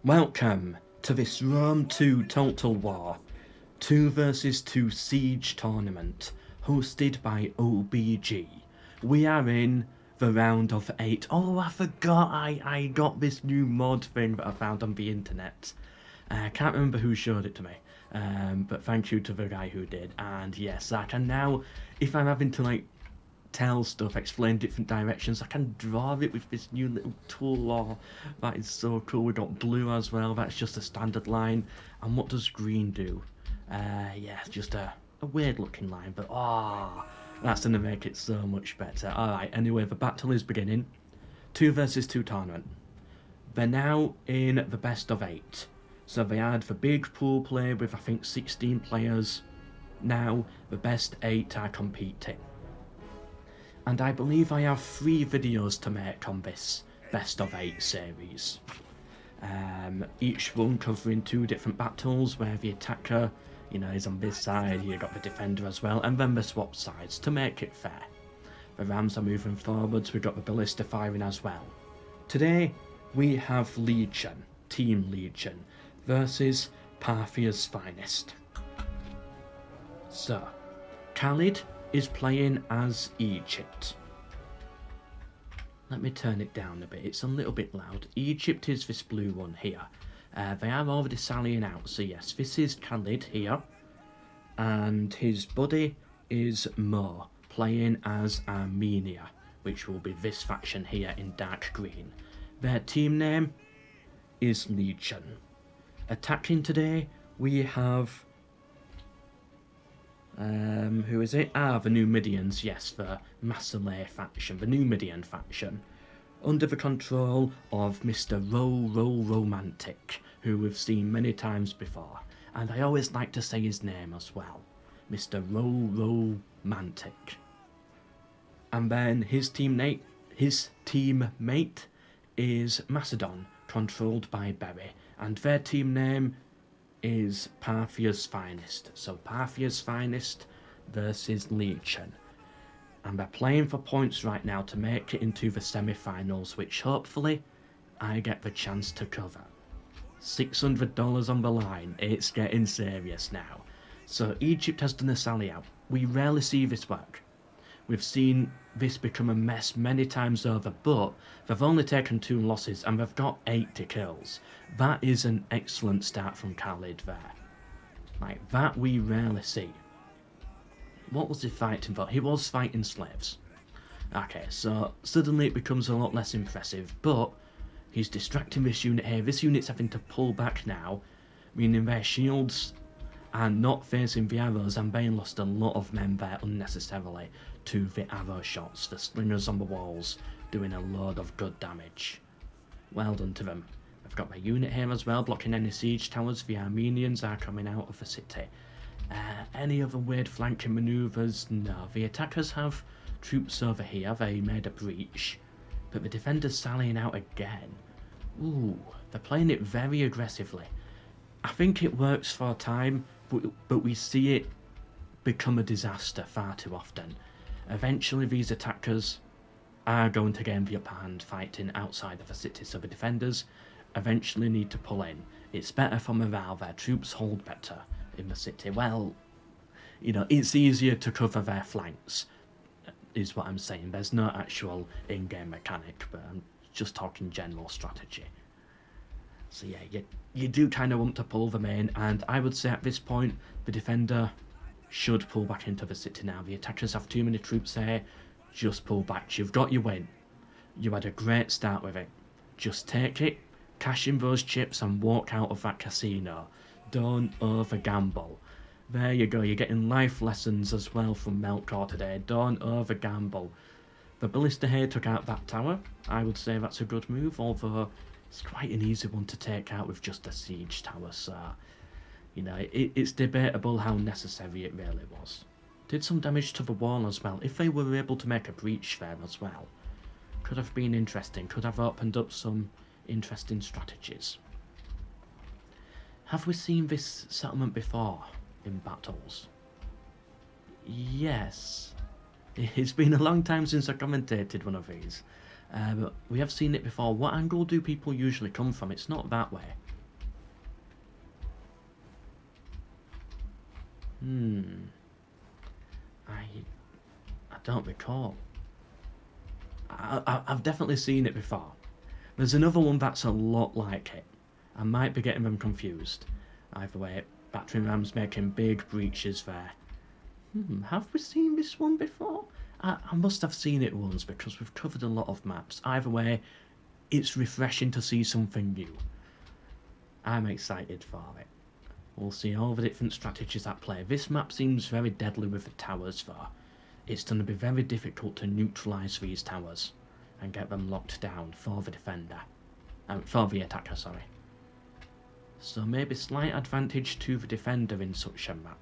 Welcome to this Rome 2 Total War 2 vs 2 Siege tournament hosted by OBG. We are in the round of 8. Oh, I forgot I got this new mod thing that I found on the internet. I can't remember who showed it to me, but thank you to the guy who did. And yes, I can now, if I'm having to tell stuff, explain different directions, I can draw it with this new little tool. Oh, that is so cool. We got blue as well, that's just a standard line. And what does green do? Yeah, it's just a weird looking line, but that's gonna make it so much better. Alright, anyway, the battle is beginning. 2 versus 2 tournament. They're now in the best of 8. So they had the big pool play with I think 16 players. Now the best 8 are competing. And I believe I have 3 videos to make on this best of 8 series. Each one covering 2 different battles where the attacker, is on this side, you got the defender as well, and then the swap sides to make it fair. The Rams are moving forwards, we've got the ballista firing as well. Today we have Legion, Team Legion, versus Parthia's Finest. So, Khalid is playing as Egypt. Let me turn it down a bit, it's a little bit loud. Egypt is this blue one here. They are already sallying out, so yes, this is Khalid here. And his buddy is Mo, playing as Armenia, which will be this faction here in dark green. Their team name is Legion. Attacking today, we have who is it? The Numidians, yes, the Massilleh faction, the Numidian faction, under the control of Mr. Romantic, who we've seen many times before, and I always like to say his name as well, Mr. Romantic. And then his teammate is Macedon, controlled by Berry, and their team name is Parthia's Finest. So Parthia's Finest versus Legion. And they're playing for points right now to make it into the semi-finals, which hopefully I get the chance to cover. $600 on the line, it's getting serious now. So Egypt has done a sally out. We rarely see this work. We've seen this become a mess many times over, but they've only taken 2 losses and they've got 80 kills. That is an excellent start from Khalid there. Like, that we rarely see. What was he fighting for? He was fighting slaves. Okay, so suddenly it becomes a lot less impressive, but he's distracting this unit here. This unit's having to pull back now, meaning their shields are not facing the arrows, and they lost a lot of men there unnecessarily to the arrow shots. The slingers on the walls doing a load of good damage. Well done to them. They've got their unit here as well, blocking any siege towers. The Armenians are coming out of the city. Any other weird flanking manoeuvres? No. The attackers have troops over here. They made a breach, but the defenders sallying out again. Ooh, they're playing it very aggressively. I think it works for a time, but we see it become a disaster far too often. Eventually these attackers are going to gain the upper hand fighting outside of the city, so the defenders eventually need to pull in. It's better for morale, their troops hold better in the city. Well, it's easier to cover their flanks, is what I'm saying. There's no actual in-game mechanic, but I'm just talking general strategy. So yeah, you do kind of want to pull them in, and I would say at this point the defender should pull back into the city now. The attackers have too many troops here. Just pull back. You've got your win. You had a great start with it. Just take it, cash in those chips and walk out of that casino. Don't over gamble. There you go, you're getting life lessons as well from Melkor today. Don't over gamble. The ballista here took out that tower. I would say that's a good move, although it's quite an easy one to take out with just a siege tower, so it's debatable how necessary it really was. Did some damage to the wall as well. If they were able to make a breach there as well, could have been interesting, could have opened up some interesting strategies. Have we seen this settlement before in battles? Yes. It's been a long time since I commentated one of these. But we have seen it before. What angle do people usually come from? It's not that way. I don't recall. I've definitely seen it before. There's another one that's a lot like it. I might be getting them confused. Either way, battering rams making big breaches there. Have we seen this one before? I must have seen it once because we've covered a lot of maps. Either way, it's refreshing to see something new. I'm excited for it. We'll see all the different strategies at play. This map seems very deadly with the towers though. It's going to be very difficult to neutralise these towers and get them locked down for the defender. For the attacker, sorry. So maybe slight advantage to the defender in such a map.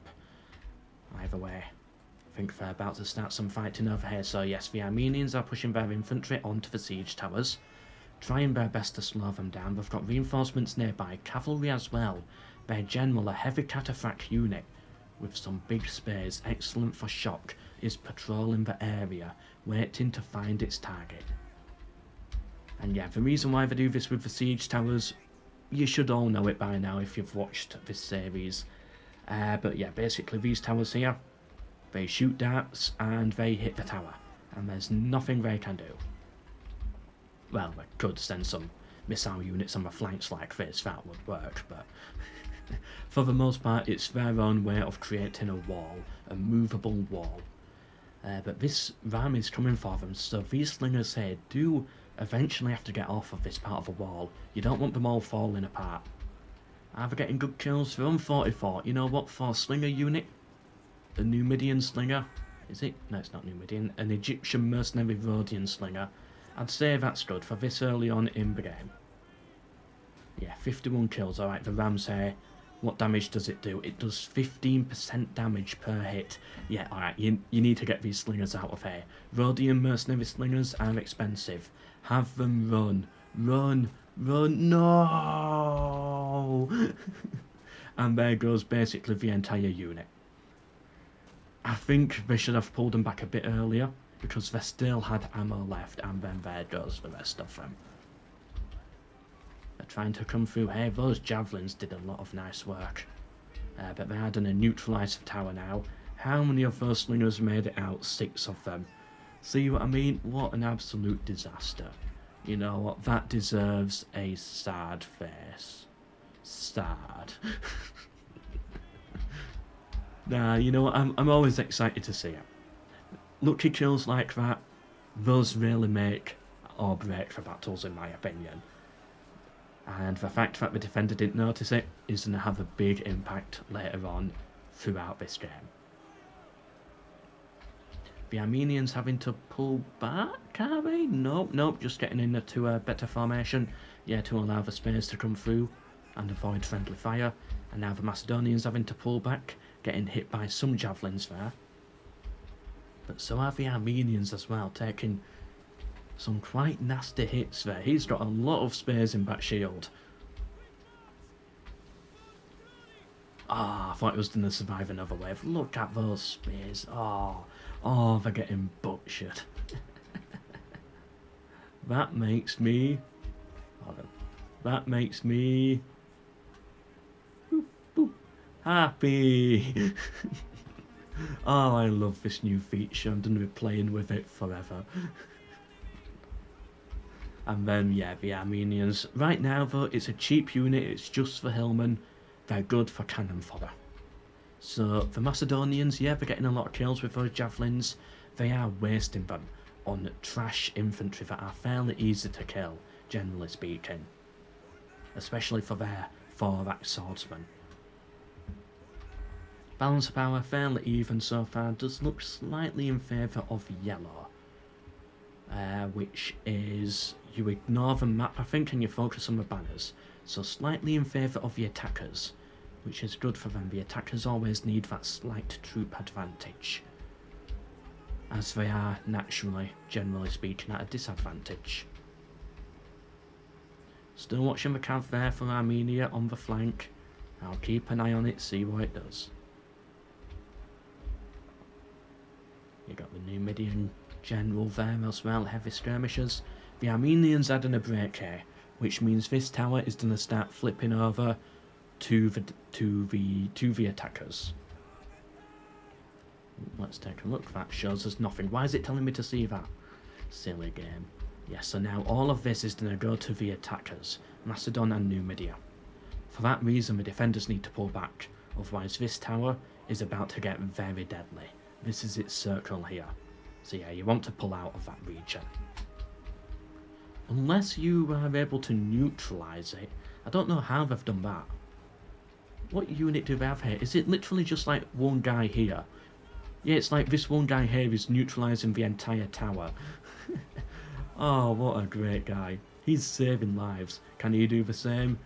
Either way, I think they're about to start some fighting over here. So yes, the Armenians are pushing their infantry onto the siege towers, trying their best to slow them down. They've got reinforcements nearby, cavalry as well. Their general, a heavy cataphract unit with some big spears, excellent for shock, is patrolling the area, waiting to find its target. And yeah, the reason why they do this with the siege towers, you should all know it by now if you've watched this series. But yeah, basically these towers here, they shoot darts and they hit the tower, and there's nothing they can do. Well, they could send some missile units on the flanks like this, that would work, but for the most part it's their own way of creating a wall, a movable wall. But this ram is coming for them, so these slingers here do eventually have to get off of this part of the wall. You don't want them all falling apart. Are they getting good kills? They're on 44. You know what, for slinger unit, a Numidian slinger, is it? No, it's not Numidian. An Egyptian mercenary Rhodian slinger. I'd say that's good for this early on in the game. Yeah, 51 kills. Alright, the rams here. What damage does it do? It does 15% damage per hit. Yeah, alright, you need to get these slingers out of here. Rhodian mercenary slingers are expensive. Have them run. Run. Run. No! And there goes basically the entire unit. I think they should have pulled them back a bit earlier, because they still had ammo left, and then there goes the rest of them. They're trying to come through here. Those javelins did a lot of nice work. But they are going to neutralise the tower now. How many of those slingers made it out? 6 of them. See what I mean? What an absolute disaster. You know what? That deserves a sad face. Sad. Nah, you know what? I'm always excited to see it. Lucky kills like that, those really make or break the battles in my opinion. And the fact that the defender didn't notice it is going to have a big impact later on throughout this game. The Armenians having to pull back, are they? Nope, just getting into a better formation. Yeah, to allow the space to come through and avoid friendly fire. And now the Macedonians having to pull back, getting hit by some javelins there. But so are the Armenians as well, taking some quite nasty hits there. He's got a lot of spares in back shield. I thought he was going to survive another wave. Look at those spears. Oh, they're getting butchered. That makes me... Hold on. That makes me... Boop, boop, happy. Oh, I love this new feature. I'm going to be playing with it forever. And then, yeah, the Armenians. Right now, though, it's a cheap unit. It's just for Hillman. They're good for cannon fodder. So, the Macedonians, yeah, they're getting a lot of kills with those javelins. They are wasting them on trash infantry that are fairly easy to kill, generally speaking. Especially for their 4-axe swordsmen. Balance of power fairly even so far, does look slightly in favour of yellow. Which is, you ignore the map I think and you focus on the banners. So slightly in favour of the attackers, which is good for them. The attackers always need that slight troop advantage, as they are naturally, generally speaking, at a disadvantage. Still watching the cav there for Armenia on the flank. I'll keep an eye on it, see what it does. You got the Numidian general there as well, heavy skirmishers. The Armenians are in a break here, which means this tower is going to start flipping over to the attackers. Let's take a look. That shows us nothing. Why is it telling me to see that? Silly game. Yes, so now all of this is going to go to the attackers, Macedon and Numidia. For that reason, the defenders need to pull back, otherwise this tower is about to get very deadly. This is its circle here. So yeah, you want to pull out of that region. Unless you are able to neutralise it. I don't know how they've done that. What unit do they have here? Is it literally just like one guy here? Yeah, it's like this one guy here is neutralising the entire tower. Oh, what a great guy. He's saving lives. Can he do the same?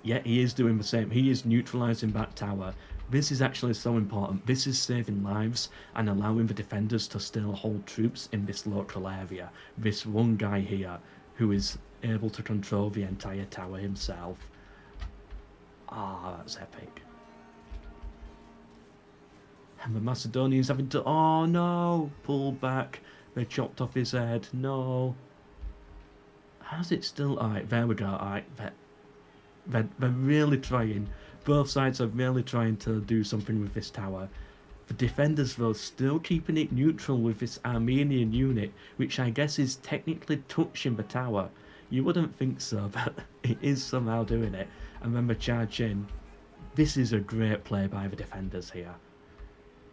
Yeah, he is doing the same. He is neutralising that tower. This is actually so important. This is saving lives and allowing the defenders to still hold troops in this local area. This one guy here who is able to control the entire tower himself. Ah, that's epic. And the Macedonians having to... Oh no! Pull back. They chopped off his head. No. How's it still... Alright, there we go. Alright, they're really trying. Both sides are really trying to do something with this tower. The defenders, though, still keeping it neutral with this Armenian unit, which I guess is technically touching the tower. You wouldn't think so, but it is somehow doing it. And then they charge in. This is a great play by the defenders here.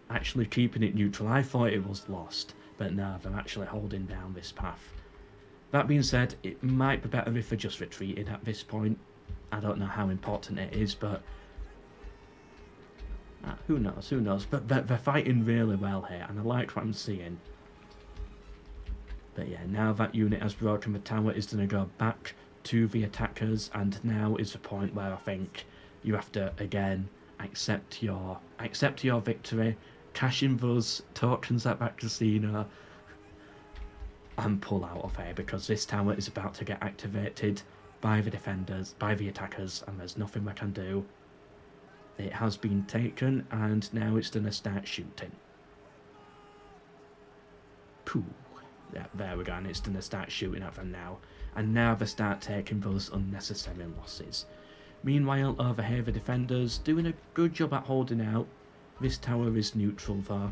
Actually keeping it neutral. I thought it was lost, but no, they're actually holding down this path. That being said, it might be better if they just retreated at this point. I don't know how important it is, but who knows, but they're fighting really well here, and I like what I'm seeing. But yeah, now that unit has broken the tower, is going to go back to the attackers, and now is the point where I think you have to, again, accept your victory, cash in those tokens at that casino, and pull out of here, because this tower is about to get activated by the defenders, by the attackers, and there's nothing they can do. It has been taken, and now it's going to start shooting. Pooh. Yeah, there we go, and it's going to start shooting at them now. And now they start taking those unnecessary losses. Meanwhile, over here, the defenders doing a good job at holding out. This tower is neutral, though.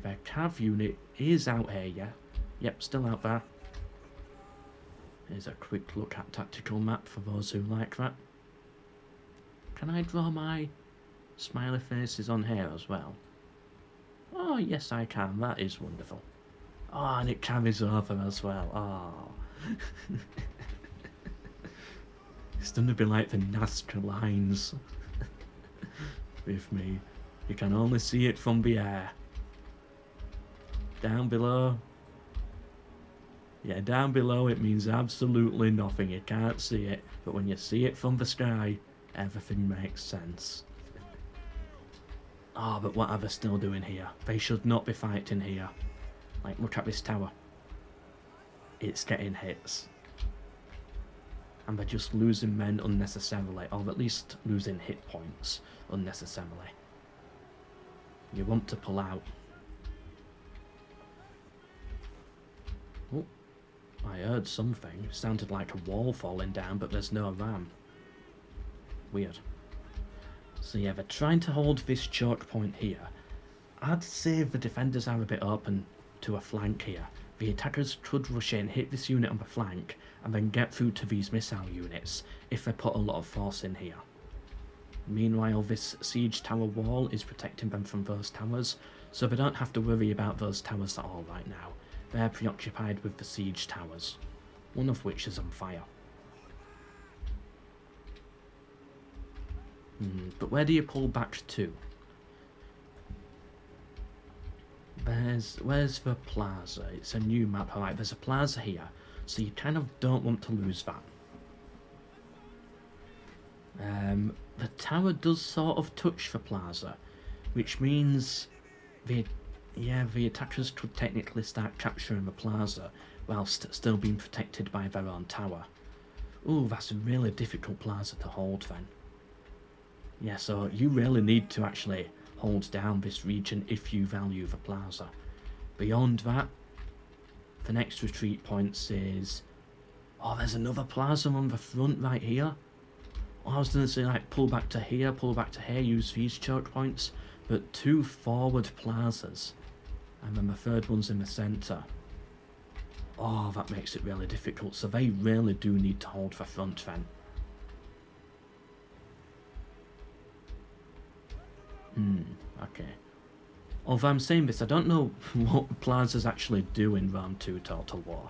Their cav unit is out here, yeah. Yep, still out there. Here's a quick look at tactical map for those who like that. Can I draw my smiley faces on here as well? Oh, yes I can. That is wonderful. Oh, and it carries over as well. Oh. It's going to be like the Nazca lines with me. You can only see it from the air. Down below. Yeah, down below it means absolutely nothing. You can't see it. But when you see it from the sky, everything makes sense. Oh, but what are they still doing here? They should not be fighting here. Like, look at this tower. It's getting hits. And they're just losing men unnecessarily, or at least losing hit points unnecessarily. You want to pull out. Oh, I heard something. It sounded like a wall falling down, but there's no ram. Weird. So yeah, they're trying to hold this choke point here. I'd say the defenders are a bit open to a flank here. The attackers could rush in, hit this unit on the flank, and then get through to these missile units if they put a lot of force in here. Meanwhile, this siege tower wall is protecting them from those towers, so they don't have to worry about those towers at all right now. They're preoccupied with the siege towers, one of which is on fire. But where do you pull back to? Where's the plaza? It's a new map. Alright, there's a plaza here, so you kind of don't want to lose that. The tower does sort of touch the plaza, which means the attackers could technically start capturing the plaza whilst still being protected by their own tower. Ooh, that's a really difficult plaza to hold then. Yeah, so you really need to actually hold down this region if you value the plaza. Beyond that, the next retreat points is... Oh, there's another plaza on the front right here. Oh, I was going to say, like, pull back to here, use these choke points. but 2 forward plazas, and then the third one's in the centre. Oh, that makes it really difficult, so they really do need to hold the front then. Okay. Although I'm saying this, I don't know what plazas actually do in Rome 2 Total War.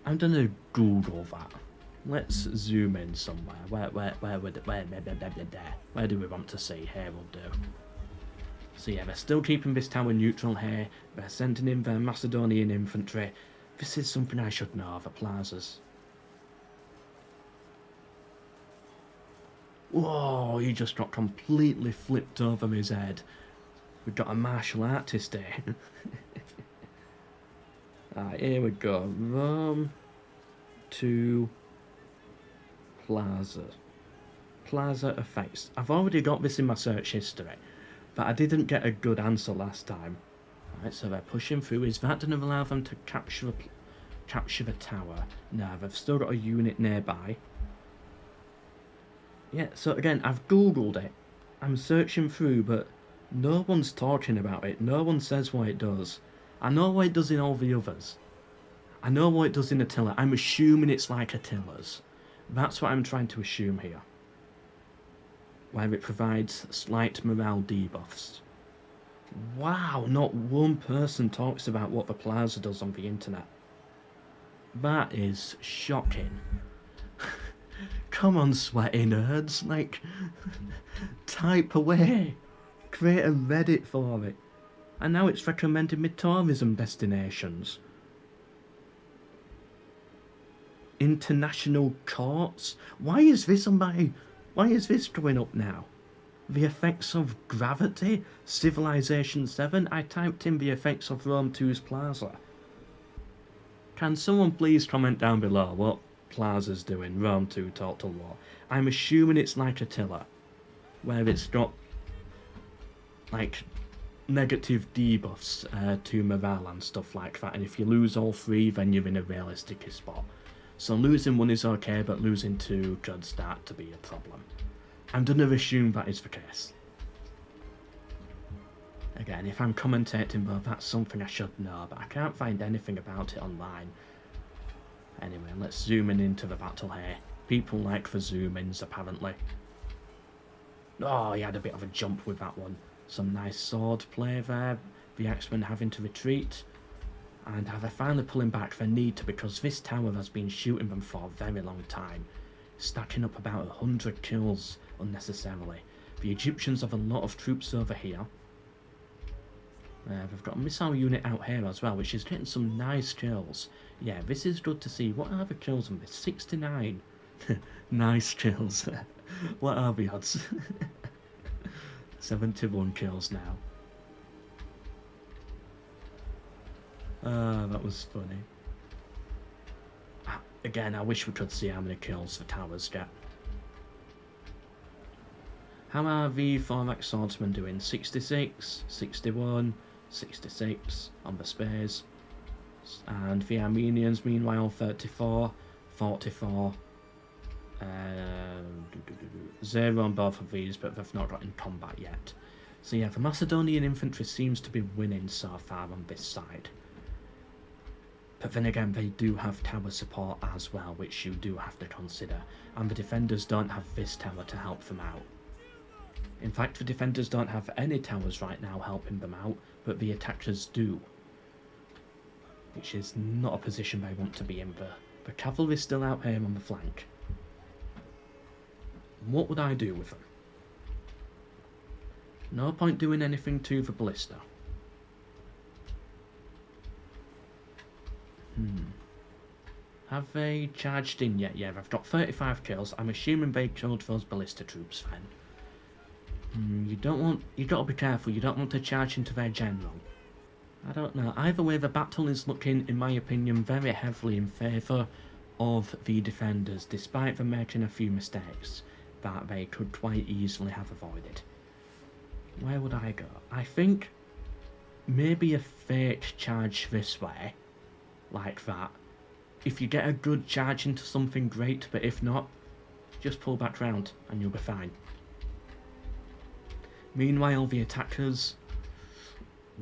I'm gonna Google that. Let's zoom in somewhere. Where do we want to see? Here will do. So yeah, they're still keeping this tower neutral here. They're sending in their Macedonian infantry. This is something I should know, the plazas. Whoa, he just got completely flipped over his head. We've got a martial artist here. Alright, here we go. Rome 2 Plaza. Plaza effects. I've already got this in my search history, but I didn't get a good answer last time. Alright, so they're pushing through. Is that going to allow them to capture the tower? No, they've still got a unit nearby. Yeah, so again, I've googled it. I'm searching through, but no one's talking about it. No one says what it does. I know what it does in all the others. I know what it does in Attila. I'm assuming it's like Attila's. That's what I'm trying to assume here. Where it provides slight morale debuffs. Wow, not one person talks about what the plaza does on the internet. That is shocking. Come on, sweaty nerds, like, type away. Create a Reddit for it. And now it's recommending me tourism destinations. International courts? Why is this going up now? The effects of gravity? Civilization 7? I typed in the effects of Rome 2's Plaza. Can someone please comment down below what Plaza's doing, Rome 2 Total War? I'm assuming it's like Attila, where it's got, like, negative debuffs to morale and stuff like that, and if you lose all 3, then you're in a realistic spot. So losing 1 is okay, but losing 2 could start to be a problem. I'm gonna assume that is the case. Again, if I'm commentating, well, that's something I should know, but I can't find anything about it online. Anyway, let's zoom in into the battle here. People like the zoom-ins, apparently. Oh, he had a bit of a jump with that one. Some nice sword play there. The Axemen having to retreat. And they're finally pulling back, they need to, because this tower has been shooting them for a very long time. Stacking up about 100 kills unnecessarily. The Egyptians have a lot of troops over here. They've got a missile unit out here as well, which is getting some nice kills. Yeah, this is good to see. What are the kills on this? 69. Nice kills. What are the odds? 71 kills now. That was funny. Again, I wish we could see how many kills the towers get. How are the Thorax swordsmen doing? 66, 61, 66 on the spares. And the Armenians, meanwhile, 34, 44. 0 on both of these, but they've not got in combat yet. So yeah, the Macedonian infantry seems to be winning so far on this side. But then again, they do have tower support as well, which you do have to consider. And the defenders don't have this tower to help them out. In fact, the defenders don't have any towers right now helping them out, but the attackers do. Which is not a position they want to be in. The cavalry's still out here on the flank. What would I do with them? No point doing anything to the ballista. Have they charged in yet? Yeah, they've got 35 kills. I'm assuming they killed those ballista troops then. You gotta be careful. You don't want to charge into their general. I don't know. Either way, the battle is looking, in my opinion, very heavily in favour of the defenders, despite them making a few mistakes that they could quite easily have avoided. Where would I go? I think maybe a fake charge this way, like that. If you get a good charge into something, great, but if not, just pull back round and you'll be fine. Meanwhile, the attackers,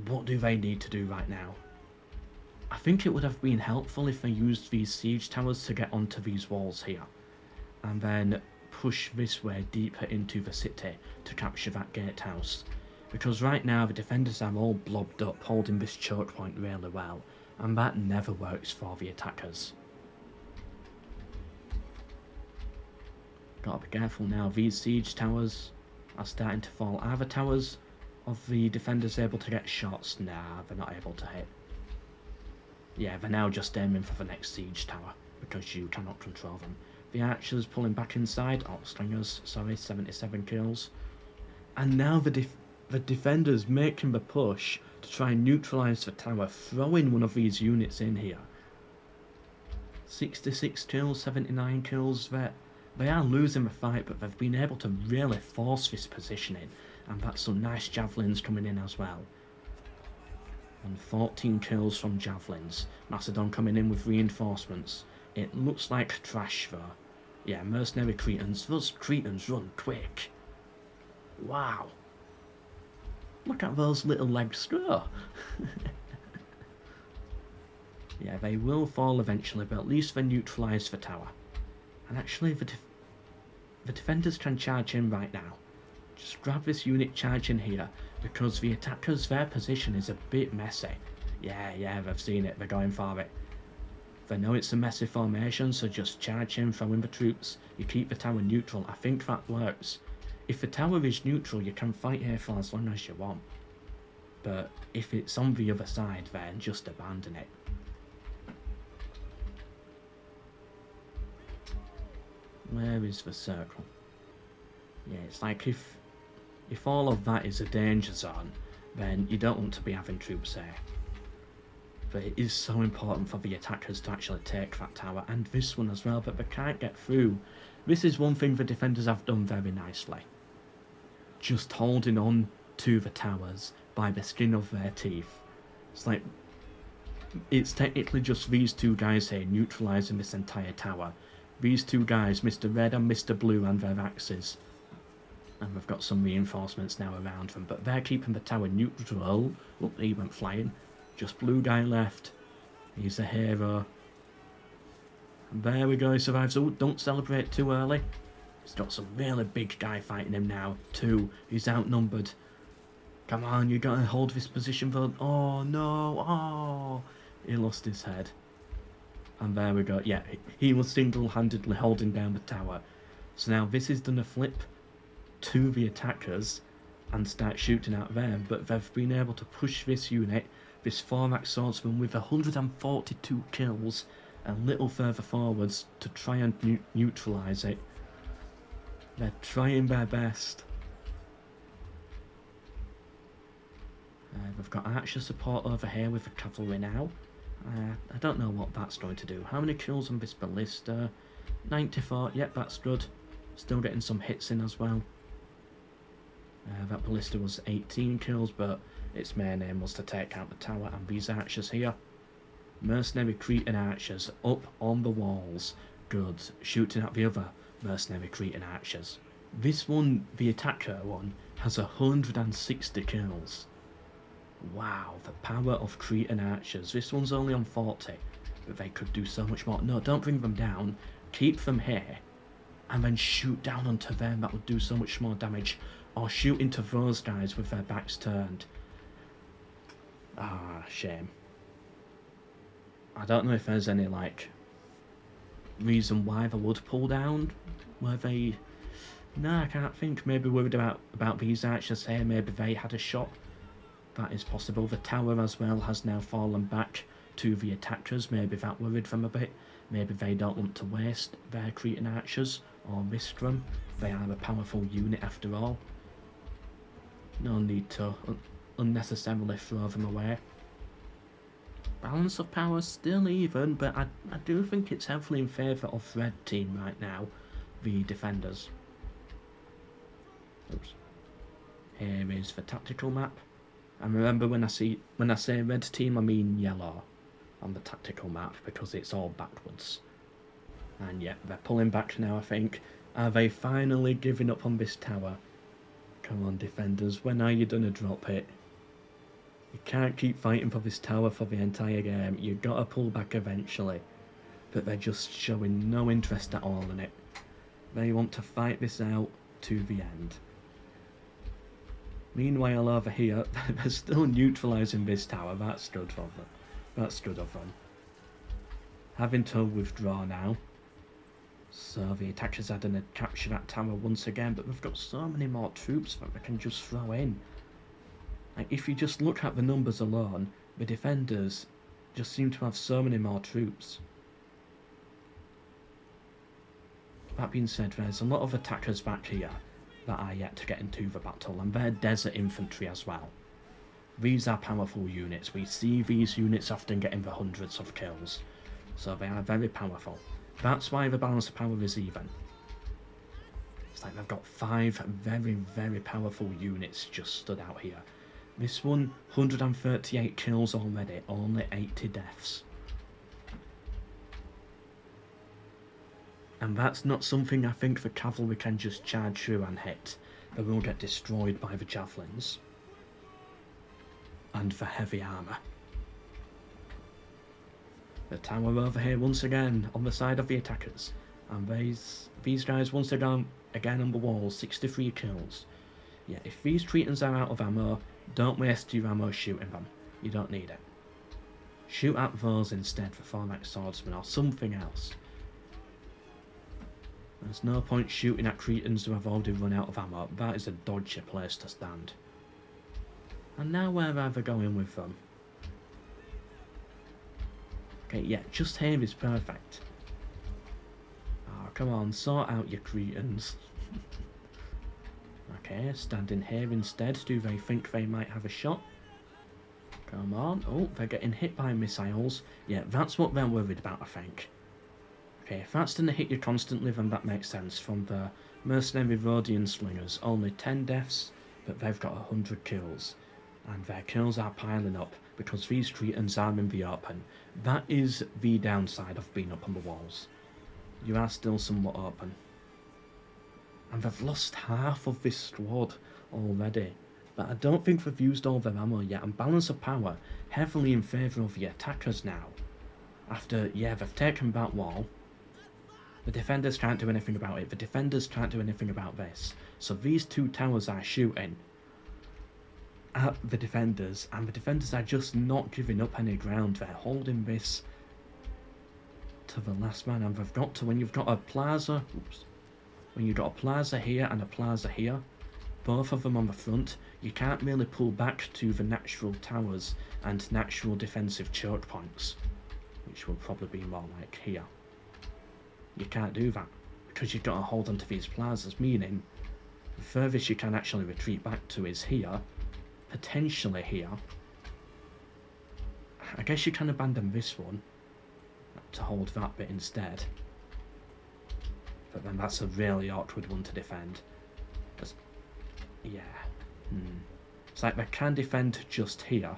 what do they need to do right now? I think it would have been helpful if they used these siege towers to get onto these walls here, and then push this way deeper into the city to capture that gatehouse. Because right now the defenders are all blobbed up, holding this choke point really well, and that never works for the attackers. Gotta be careful now, these siege towers are starting to fall. Are the towers of the defenders able to get shots? Nah, they're not able to hit. Yeah, they're now just aiming for the next siege tower, because you cannot control them. The archers pulling back inside, slingers, sorry, 77 kills. And now the defenders making the push to try and neutralise the tower, throwing one of these units in here. 66 kills, 79 kills, they are losing the fight, but they've been able to really force this positioning, and that's some nice javelins coming in as well. And 14 kills from javelins. Macedon coming in with reinforcements. It looks like trash though. Yeah, mercenary Cretans. Those Cretans run quick. Wow. Look at those little legs go. Yeah, they will fall eventually, but at least they neutralise the tower. And actually, the defenders can charge in right now. Just grab this unit, charge in here, because the attackers, their position is a bit messy. Yeah, they've seen it, they're going for it. They know it's a messy formation, so just charge in, throw in the troops, you keep the tower neutral. I think that works. If the tower is neutral, you can fight here for as long as you want. But if it's on the other side, then just abandon it. Where is the circle? Yeah, it's like if all of that is a danger zone, then you don't want to be having troops there. But it is so important for the attackers to actually take that tower, and this one as well, but they can't get through. This is one thing the defenders have done very nicely. Just holding on to the towers by the skin of their teeth. It's like, it's technically just these two guys here neutralising this entire tower. These two guys, Mr. Red and Mr. Blue, and their axes. And we've got some reinforcements now around them, but they're keeping the tower neutral. Oh, he went flying. Just blue guy left. He's a hero. And there we go, he survives. Oh, don't celebrate too early. He's got some really big guy fighting him now, too. He's outnumbered. Come on, you gotta hold this position for... Oh, no. Oh, he lost his head. And there we go. Yeah, he was single-handedly holding down the tower. So now this is done a flip to the attackers and start shooting at them. But they've been able to push this unit, this 4-axe swordsman with 142 kills, a little further forwards to try and neutralise it. They're trying their best. We've got archer support over here with the cavalry now. I don't know what that's going to do. How many kills on this ballista? 94, yep, that's good. Still getting some hits in as well. That ballista was 18 kills, but its main aim was to take out the tower, and these archers here. Mercenary Cretan archers up on the walls. Good. Shooting at the other mercenary Cretan archers. This one, the attacker one, has 160 kills. Wow, the power of Cretan archers. This one's only on 40, but they could do so much more. No, don't bring them down. Keep them here, and then shoot down onto them. That would do so much more damage. Or shoot into those guys with their backs turned. Ah, shame. I don't know if there's any, like, reason why they would pull down. Were they... No, I can't think. Maybe worried about these archers here. Maybe they had a shot. That is possible. The tower as well has now fallen back to the attackers. Maybe that worried them a bit. Maybe they don't want to waste their Cretan archers or risk them. They are a powerful unit after all. No need to unnecessarily throw them away. Balance of power still even, but I do think it's heavily in favour of red team right now, the defenders. Oops. Here is the tactical map. And remember, when I say red team, I mean yellow on the tactical map, because it's all backwards. And yeah, they're pulling back now, I think. Are they finally giving up on this tower? Come on, defenders, when are you gonna drop it? You can't keep fighting for this tower for the entire game. You gotta pull back eventually. But they're just showing no interest at all in it. They want to fight this out to the end. Meanwhile, over here, they're still neutralising this tower. That's good of them. That's good of them. Having to withdraw now. So the attackers are going to capture that tower once again, but we've got so many more troops that we can just throw in. Like, if you just look at the numbers alone, the defenders just seem to have so many more troops. That being said, there's a lot of attackers back here that are yet to get into the battle, and they're desert infantry as well. These are powerful units. We see these units often getting the hundreds of kills, so they are very powerful. That's why the balance of power is even. It's like they've got 5 very, very powerful units just stood out here. This one, 138 kills already, only 80 deaths. And that's not something I think the cavalry can just charge through and hit. They will get destroyed by the javelins. And the heavy armour. The tower over here once again on the side of the attackers. And these guys once again on the wall, 63 kills. Yeah, if these Tritons are out of ammo, don't waste your ammo shooting them. You don't need it. Shoot at those instead, the Thorax Swordsman or something else. There's no point shooting at Cretans who have already run out of ammo. That is a dodgy place to stand. And now where are they going with them? Okay, yeah, just here is perfect. Oh, come on, sort out your Cretans. Okay, standing here instead. Do they think they might have a shot? Come on. Oh, they're getting hit by missiles. Yeah, that's what they're worried about, I think. Okay, if that's going to hit you constantly, then that makes sense. From the mercenary Rhodian slingers, only 10 deaths, but they've got 100 kills. And their kills are piling up, because these Cretans are in the open. That is the downside of being up on the walls. You are still somewhat open. And they've lost half of this squad already. But I don't think they've used all their ammo yet, and balance of power heavily in favour of the attackers now. After, yeah, they've taken that wall. The defenders can't do anything about it. The defenders can't do anything about this. So these two towers are shooting at the defenders, and the defenders are just not giving up any ground. They're holding this to the last man, and they've got to, when you've got a plaza, when you've got a plaza here and a plaza here, both of them on the front, you can't really pull back to the natural towers and natural defensive choke points, which will probably be more like here. You can't do that, because you've got to hold onto these plazas, meaning the furthest you can actually retreat back to is here, potentially here. I guess you can abandon this one to hold that bit instead, but then that's a really awkward one to defend. Yeah, it's like they can defend just here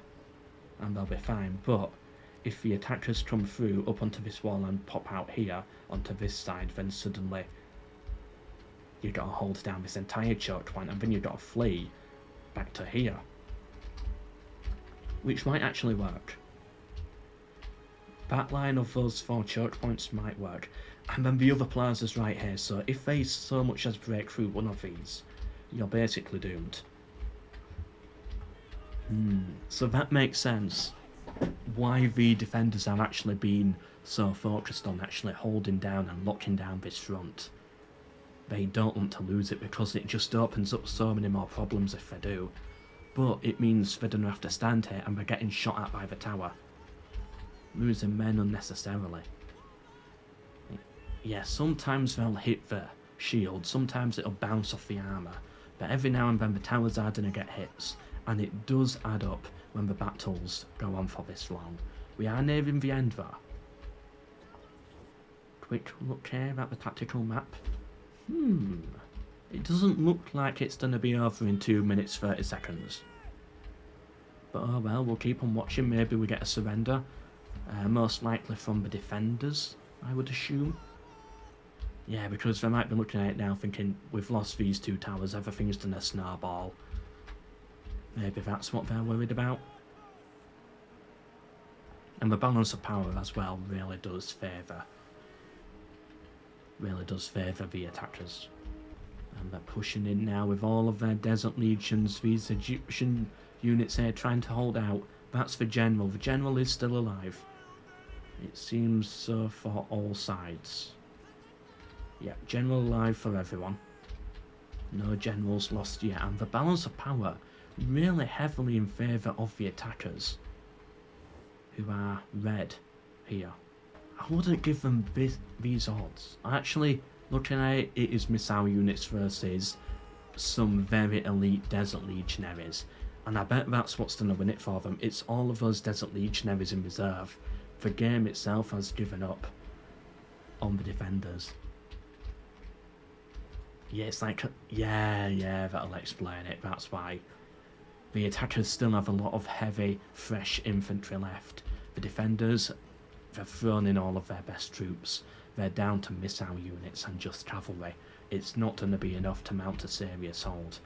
and they'll be fine, but if the attackers come through up onto this wall and pop out here onto this side, then suddenly you've got to hold down this entire choke point, and then you've got to flee back to here, which might actually work. That line of those 4 choke points might work, and then the other plaza's right here, so if they so much as break through one of these, you're basically doomed. So that makes sense why the defenders have actually been so focused on actually holding down and locking down this front. They don't want to lose it, because it just opens up so many more problems if they do. But it means they don't have to stand here and they're getting shot at by the tower, losing men unnecessarily. Yeah, sometimes they'll hit the shield, sometimes it'll bounce off the armour, but every now and then the towers are going to get hits, and it does add up when the battles go on for this long. We are nearing the end though. Quick look here at the tactical map. It doesn't look like it's going to be over in 2 minutes 30 seconds. But oh well, we'll keep on watching. Maybe we get a surrender. Most likely from the defenders, I would assume. Yeah, because they might be looking at it now thinking, we've lost these two towers, everything's done a snowball. Maybe that's what they're worried about. And the balance of power as well really does favour the attackers. And they're pushing in now with all of their Desert Legions. These Egyptian units here trying to hold out. That's the General. The General is still alive. It seems so for all sides. Yeah, General alive for everyone. No Generals lost yet. And the balance of power really heavily in favour of the attackers, who are red here. I wouldn't give them these odds. Actually, looking at it, it is missile units versus some very elite Desert Legionaries. And I bet that's what's going to win it for them. It's all of those Desert Legionaries in reserve. The game itself has given up on the defenders. Yeah, it's like, yeah, that'll explain it. That's why. The attackers still have a lot of heavy, fresh infantry left. The defenders, they've thrown in all of their best troops. They're down to missile units and just cavalry. It's not going to be enough to mount a serious hold.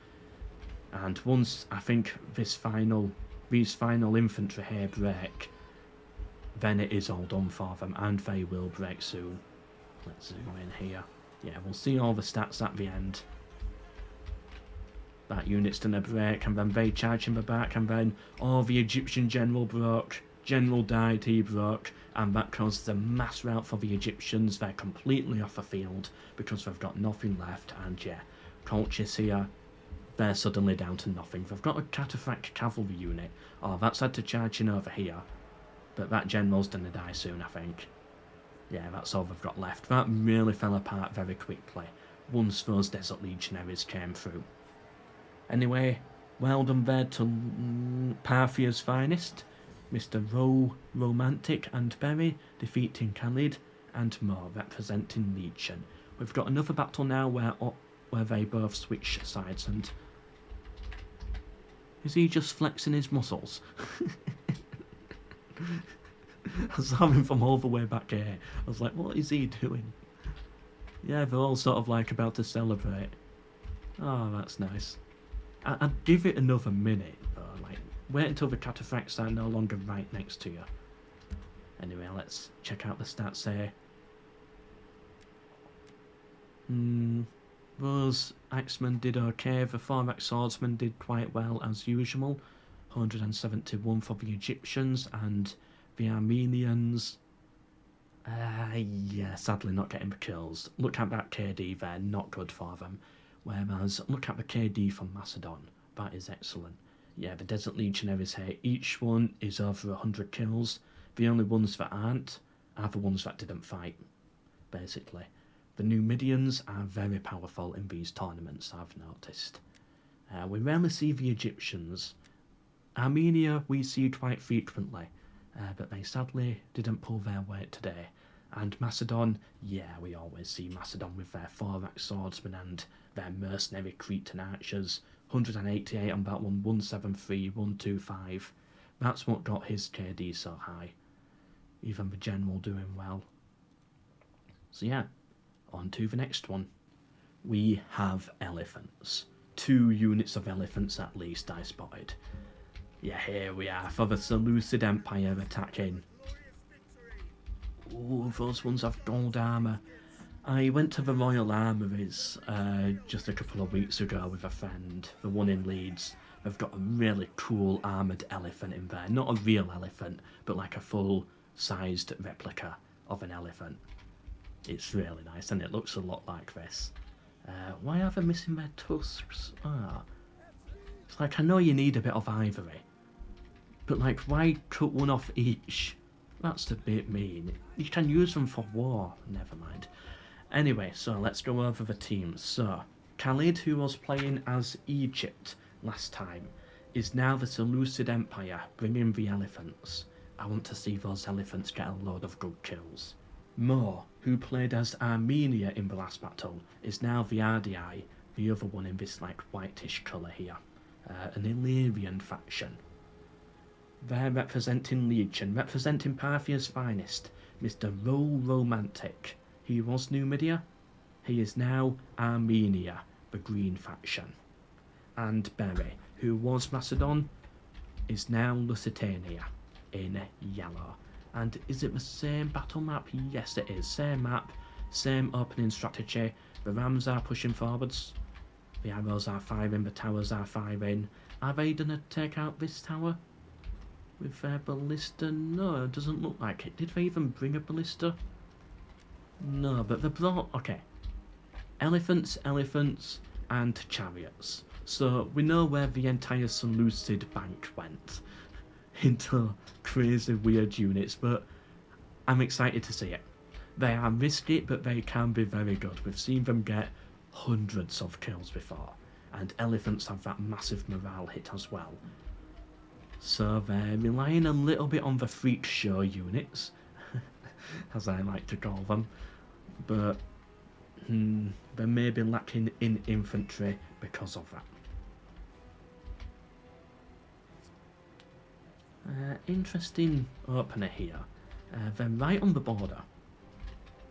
And once I think these final infantry here break, then it is all done for them, and they will break soon. Let's zoom in here. Yeah, we'll see all the stats at the end. That unit's gonna break, and then they charge him back, and then the Egyptian general broke. General died, he broke, and that caused a mass rout for the Egyptians. They're completely off the field because they've got nothing left, and yeah, Colchis here, they're suddenly down to nothing. They've got a cataphract cavalry unit. That's had to charge in over here, but that general's gonna die soon, I think. Yeah, that's all they've got left. That really fell apart very quickly once those Desert Legionaries came through. Anyway, well done there to Parthia's finest, Mr. Romantic and Berry, defeating Khalid, and Mo representing Legion. We've got another battle now where they both switch sides, and is he just flexing his muscles? I saw him from all the way back here. I was like, what is he doing? Yeah, they're all sort of like about to celebrate. Oh, that's nice. I'd give it another minute, though. Like, wait until the cataphracts are no longer right next to you. Anyway, let's check out the stats here. Those axemen did okay. The Thorax swordsmen did quite well as usual. 171 for the Egyptians, and the Armenians, yeah, sadly not getting the kills. Look at that KD there, not good for them. Whereas, look at the KD from Macedon, that is excellent. Yeah, the Desert Legionaries here, each one is over 100 kills. The only ones that aren't are the ones that didn't fight, basically. The Numidians are very powerful in these tournaments, I've noticed. We rarely see the Egyptians. Armenia we see quite frequently, but they sadly didn't pull their weight today. And Macedon, yeah, we always see Macedon with their Thorax swordsmen and their mercenary Cretan archers. 188 on that one, 173, 125. That's what got his KD so high. Even the general doing well. So yeah, on to the next one. We have elephants. 2 units of elephants at least I spotted. Yeah, here we are for the Seleucid Empire attacking. Ooh, those ones have gold armour. I went to the Royal Armouries just a couple of weeks ago with a friend, the one in Leeds. They've got a really cool armoured elephant in there. Not a real elephant, but like a full-sized replica of an elephant. It's really nice, and it looks a lot like this. Why are they missing their tusks? It's like, I know you need a bit of ivory, but like, why cut one off each? That's a bit mean. You can use them for war. Never mind. Anyway, so let's go over the teams. So, Khalid, who was playing as Egypt last time, is now the Seleucid Empire, bringing the elephants. I want to see those elephants get a load of good kills. Mo, who played as Armenia in the last battle, is now the Ardii, the other one in this like whitish colour here. An Illyrian faction. They're representing Legion, representing Parthia's finest, Mr. Romantic. He was Numidia. He is now Armenia, the green faction. And Berry, who was Macedon, is now Lusitania in yellow. And is it the same battle map? Yes, it is. Same map, same opening strategy. The Rams are pushing forwards. The arrows are firing, the towers are firing. Are they going to take out this tower with their ballista? No, it doesn't look like it. Did they even bring a ballista? No, but they brought... Okay. Elephants, and chariots. So we know where the entire Seleucid bank went. Into crazy weird units, but I'm excited to see it. They are risky, but they can be very good. We've seen them get hundreds of kills before, and elephants have that massive morale hit as well. So they're relying a little bit on the freak show units, as I like to call them, but they may be lacking in infantry because of that. Interesting opener here. They're right on the border.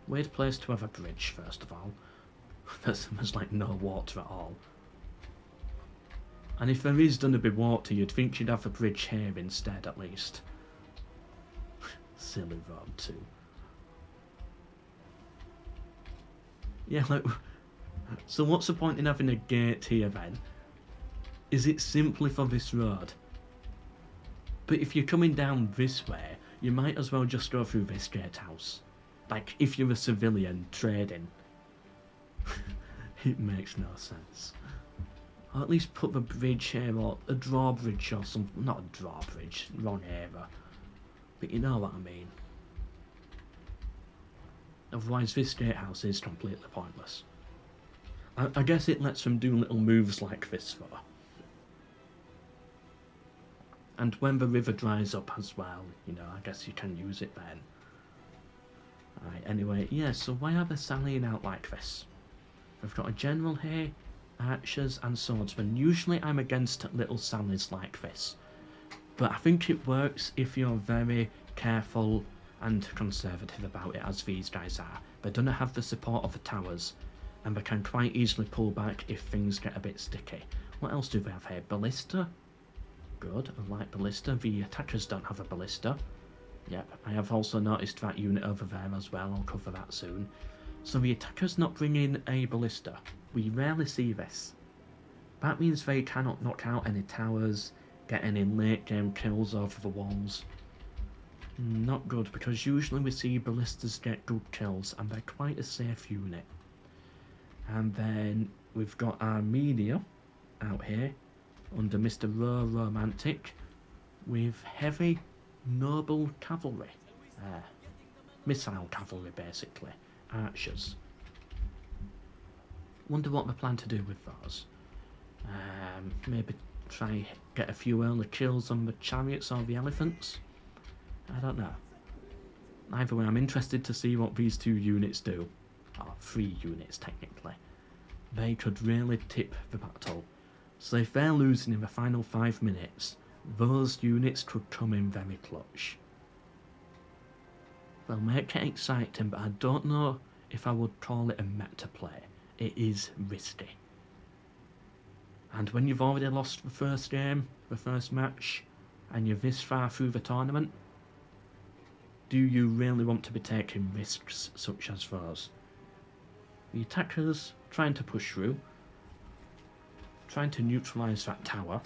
Weird place to have a bridge, first of all. There's like no water at all. And if there is going to be water, you'd think you'd have a bridge here instead, at least. Silly Rome 2. Yeah, like... So what's the point in having a gate here then? Is it simply for this road? But if you're coming down this way, you might as well just go through this gatehouse. Like, if you're a civilian trading. It makes no sense. Or at least put the bridge here, or a drawbridge or something. Not a drawbridge, wrong era. But you know what I mean. Otherwise this gatehouse is completely pointless. I guess it lets them do little moves like this though. And when the river dries up as well, you know, I guess you can use it then. Right, anyway, yeah, so why are they sallying out like this? We've got a general here, archers and swordsmen. Usually I'm against little sallies like this. But I think it works if you're very careful and conservative about it, as these guys are. They don't have the support of the towers, and they can quite easily pull back if things get a bit sticky. What else do they have here? Ballista? Good, I like ballista. The attackers don't have a ballista. Yep, I have also noticed that unit over there as well. I'll cover that soon. So the attackers not bringing a ballista. We rarely see this. That means they cannot knock out any towers, get any late game kills over the walls. Not good, because usually we see ballistas get good kills and they're quite a safe unit. And then we've got Armenia out here under Mr. Romantic with heavy noble cavalry. Missile cavalry basically. Archers. Wonder what they plan to do with those. Maybe try get a few early kills on the chariots or the elephants. I don't know. Either way, I'm interested to see what these two units do. Or 3 units technically. They could really tip the battle. So if they're losing in the final 5 minutes, those units could come in very clutch. They'll make it exciting, but I don't know if I would call it a meta play. It is risky. And when you've already lost the first game, the first match, and you're this far through the tournament, do you really want to be taking risks such as those? The attackers trying to push through, trying to neutralise that tower.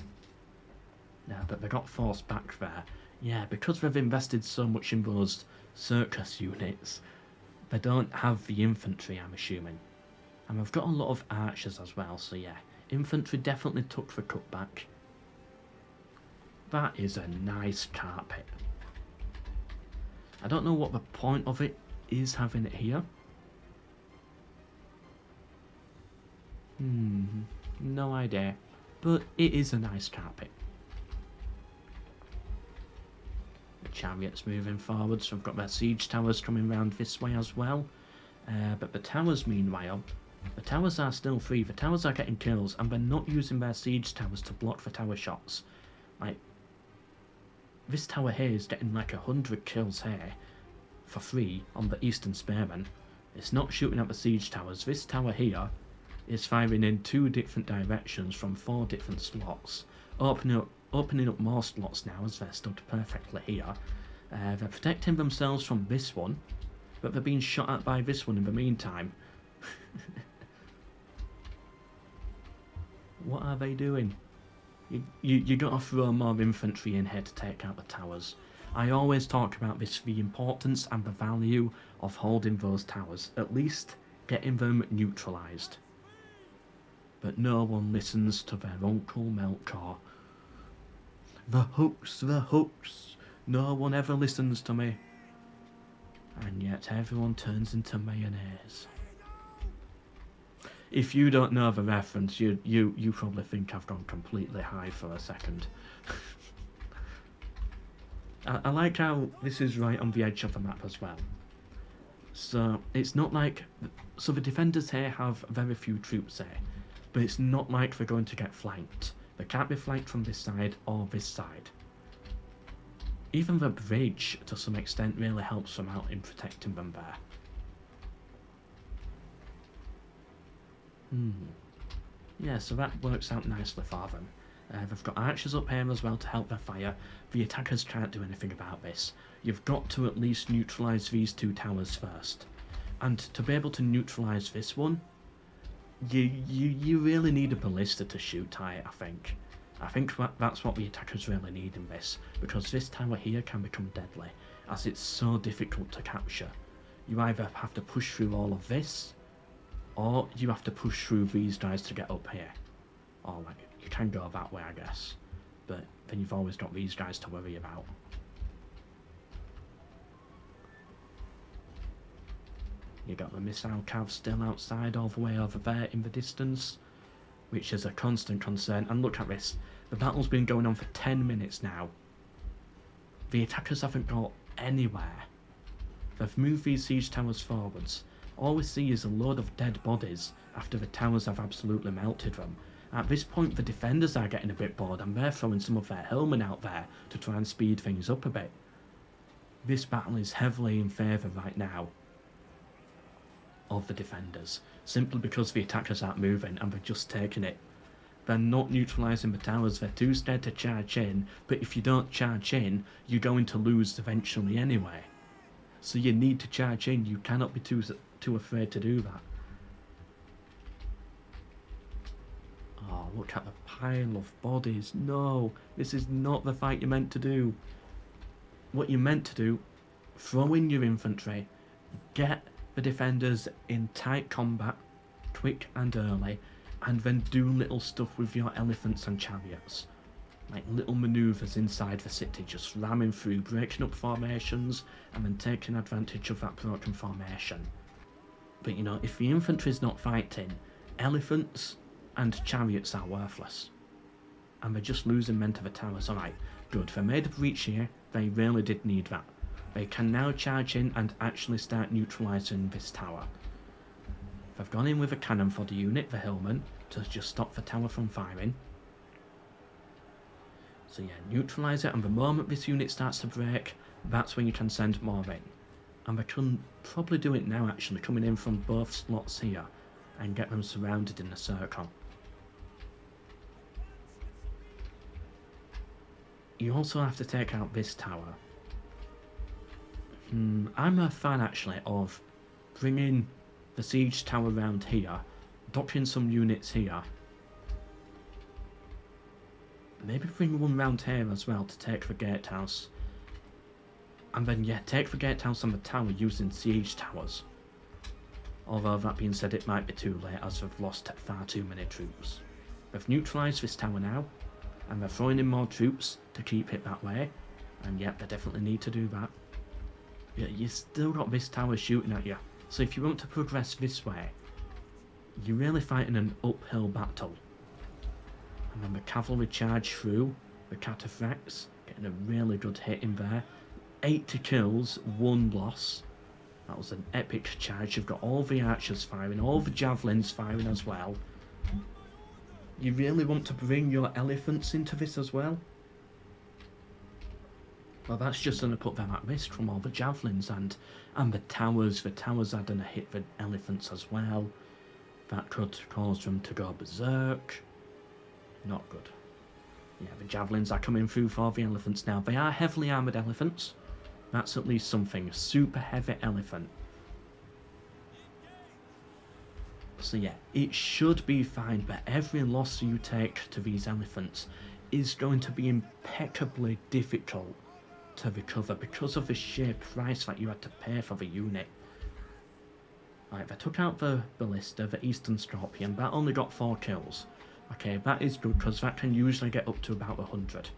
Yeah, but they got forced back there. Yeah, because they've invested so much in those circus units, they don't have the infantry, I'm assuming. And we've got a lot of archers as well, so yeah, infantry definitely took the cutback. That is a nice carpet. I don't know what the point of it is having it here. No idea. But it is a nice carpet. The chariots moving forwards, so we've got their siege towers coming round this way as well. But the towers, meanwhile, the towers are still free. The towers are getting kills, and they're not using their siege towers to block the tower shots. Like, this tower here is getting like 100 kills here for free on the Eastern Spearmen. It's not shooting at the siege towers. This tower here is firing in 2 different directions from 4 different slots, opening up more slots now as they're stood perfectly here. They're protecting themselves from this one, but they're being shot at by this one in the meantime. What are they doing? You gotta throw more infantry in here to take out the towers. I always talk about this, the importance and the value of holding those towers, at least getting them neutralised. But no one listens to their Uncle Melkor. The hooks, the hooks. No one ever listens to me. And yet everyone turns into mayonnaise. If you don't know the reference, you probably think I've gone completely high for a second. I like how this is right on the edge of the map as well. So it's not like... So the defenders here have very few troops here, but it's not like they're going to get flanked. They can't be flanked from this side or this side. Even the bridge, to some extent, really helps them out in protecting them there. Yeah, so that works out nicely for them. They've got archers up here as well to help their fire. The attackers can't do anything about this. You've got to at least neutralise these 2 towers first. And to be able to neutralise this one, you really need a ballista to shoot at it, I think. I think that's what the attackers really need in this, because this tower here can become deadly, as it's so difficult to capture. You either have to push through all of this, or you have to push through these guys to get up here. Or like, you can go that way, I guess, but then you've always got these guys to worry about. You got the missile cav still outside all the way over there in the distance, which is a constant concern. And look at this, the battle's been going on for 10 minutes now. The attackers haven't got anywhere. They've moved these siege towers forwards. All we see is a load of dead bodies after the towers have absolutely melted them. At this point the defenders are getting a bit bored and they're throwing some of their hillmen out there to try and speed things up a bit. This battle is heavily in favour right now of the defenders, simply because the attackers aren't moving and they're just taking it. They're not neutralising the towers, they're too scared to charge in, but if you don't charge in, you're going to lose eventually anyway. So you need to charge in, you cannot be too afraid to do that. Oh, look at the pile of bodies. No, this is not the fight you're meant to do. What you're meant to do, throw in your infantry, get the defenders in tight combat, quick and early, and then do little stuff with your elephants and chariots. Like little manoeuvres inside the city, just ramming through, breaking up formations, and then taking advantage of that broken formation. But you know, if the infantry's not fighting, elephants and chariots are worthless. And they're just losing men to the towers. Alright, good, they made a breach here, they really did need that. They can now charge in and actually start neutralising this tower. They've gone in with a cannon for the unit, the hillman, to just stop the tower from firing. So yeah, neutralise it, and the moment this unit starts to break, that's when you can send more in. And they can probably do it now actually, coming in from both slots here, and get them surrounded in a circle. You also have to take out this tower. I'm a fan actually of bringing the siege tower around here, docking some units here, maybe bring one round here as well to take the gatehouse, and then yeah, take the gatehouse and the tower using siege towers. Although that being said, it might be too late as they've lost far too many troops. They've neutralised this tower now, and they're throwing in more troops to keep it that way, and yep, they definitely need to do that. Yeah, you still got this tower shooting at you, so if you want to progress this way, you're really fighting an uphill battle. And then the cavalry charge through, the cataphracts, getting a really good hit in there. 80 kills, 1 loss. That was an epic charge. You've got all the archers firing, all the javelins firing as well. You really want to bring your elephants into this as well? Well, that's just going to put them at risk from all the javelins and the towers. The towers are going to hit the elephants as well. That could cause them to go berserk. Not good. Yeah, the javelins are coming through for the elephants now. They are heavily armoured elephants. That's at least something. Super heavy elephant. So yeah, it should be fine, but every loss you take to these elephants is going to be impeccably difficult to recover because of the sheer price that you had to pay for the unit. Right, they took out the Ballista, the Eastern Scorpion. That only got 4 kills. Okay, that is good because that can usually get up to about 100.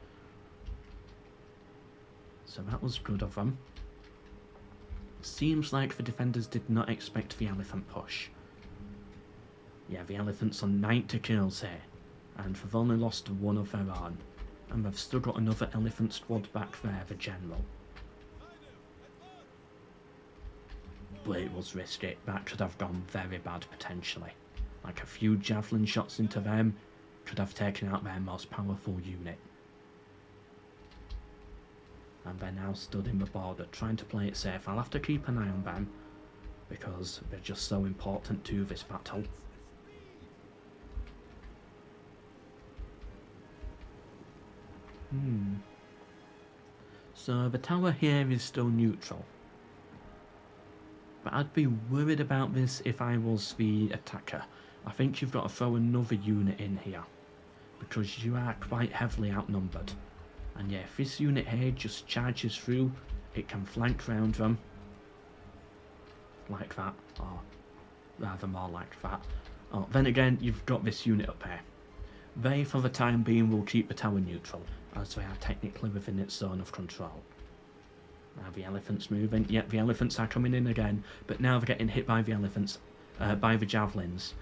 So that was good of them. Seems like the defenders did not expect the elephant push. Yeah, the elephants on 90 kills here, and they've only lost 1 of their own. And they've still got another elephant squad back there, the general. But it was risky. That could have gone very bad potentially. Like a few javelin shots into them could have taken out their most powerful unit. And they're now stood in the border trying to play it safe. I'll have to keep an eye on them because they're just so important to this battle. So the tower here is still neutral. But I'd be worried about this if I was the attacker. I think you've got to throw another unit in here, because you are quite heavily outnumbered. And yeah, if this unit here just charges through, it can flank round them. Like that, or rather more like that. Oh, then again, you've got this unit up here. They, for the time being, will keep the tower neutral, as they are technically within its zone of control. Now the elephants moving. Yep, the elephants are coming in again, but now they're getting hit by the elephants, by the javelins.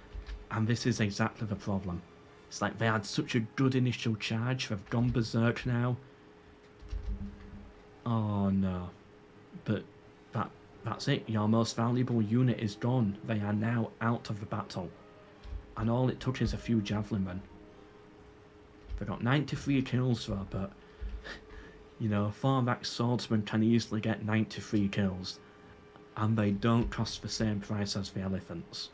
And this is exactly the problem. It's like they had such a good initial charge, they've gone berserk now. Oh no. But that's it, your most valuable unit is gone. They are now out of the battle. And all it took is a few javelin men. They got 93 kills though, but you know, 4-back swordsmen can easily get 93 kills, and they don't cost the same price as the elephants.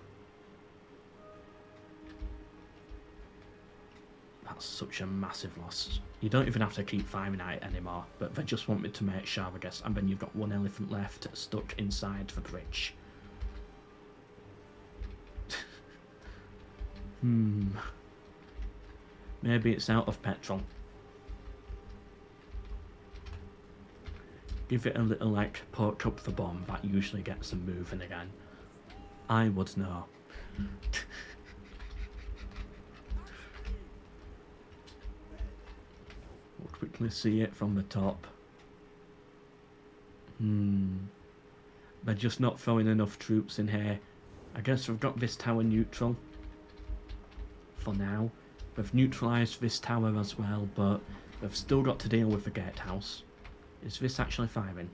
That's such a massive loss. You don't even have to keep firing at it anymore, but they just want me to make sure, I guess. And then you've got 1 elephant left stuck inside the bridge. Maybe it's out of petrol. Give it a little, like, poke up the bomb. That usually gets them moving again. I would know. We'll quickly see it from the top. They're just not throwing enough troops in here. I guess we've got this tower neutral. For now. We've neutralised this tower as well, but we've still got to deal with the gatehouse. Is this actually firing?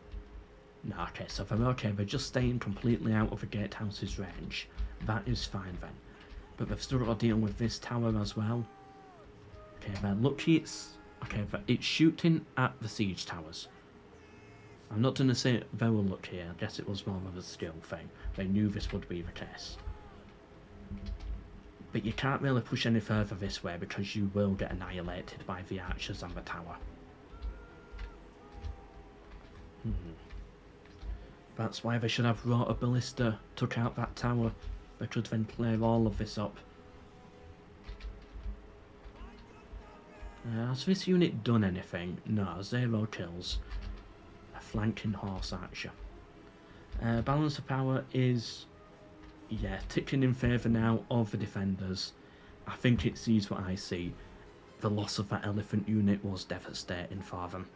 No, okay, so they're okay. They're just staying completely out of the gatehouse's range. That is fine then. But they've still got to deal with this tower as well. Okay, they're lucky it's... Okay, it's shooting at the siege towers. I'm not going to say they were lucky here. I guess it was more of a skill thing. They knew this would be the case. But you can't really push any further this way because you will get annihilated by the archers and the tower. That's why they should have brought a ballista, took out that tower. They could then clear all of this up. Has this unit done anything? No, 0 kills. A flanking horse archer. Balance of power is, yeah, ticking in favour now of the defenders. I think it sees what I see. The loss of that elephant unit was devastating for them.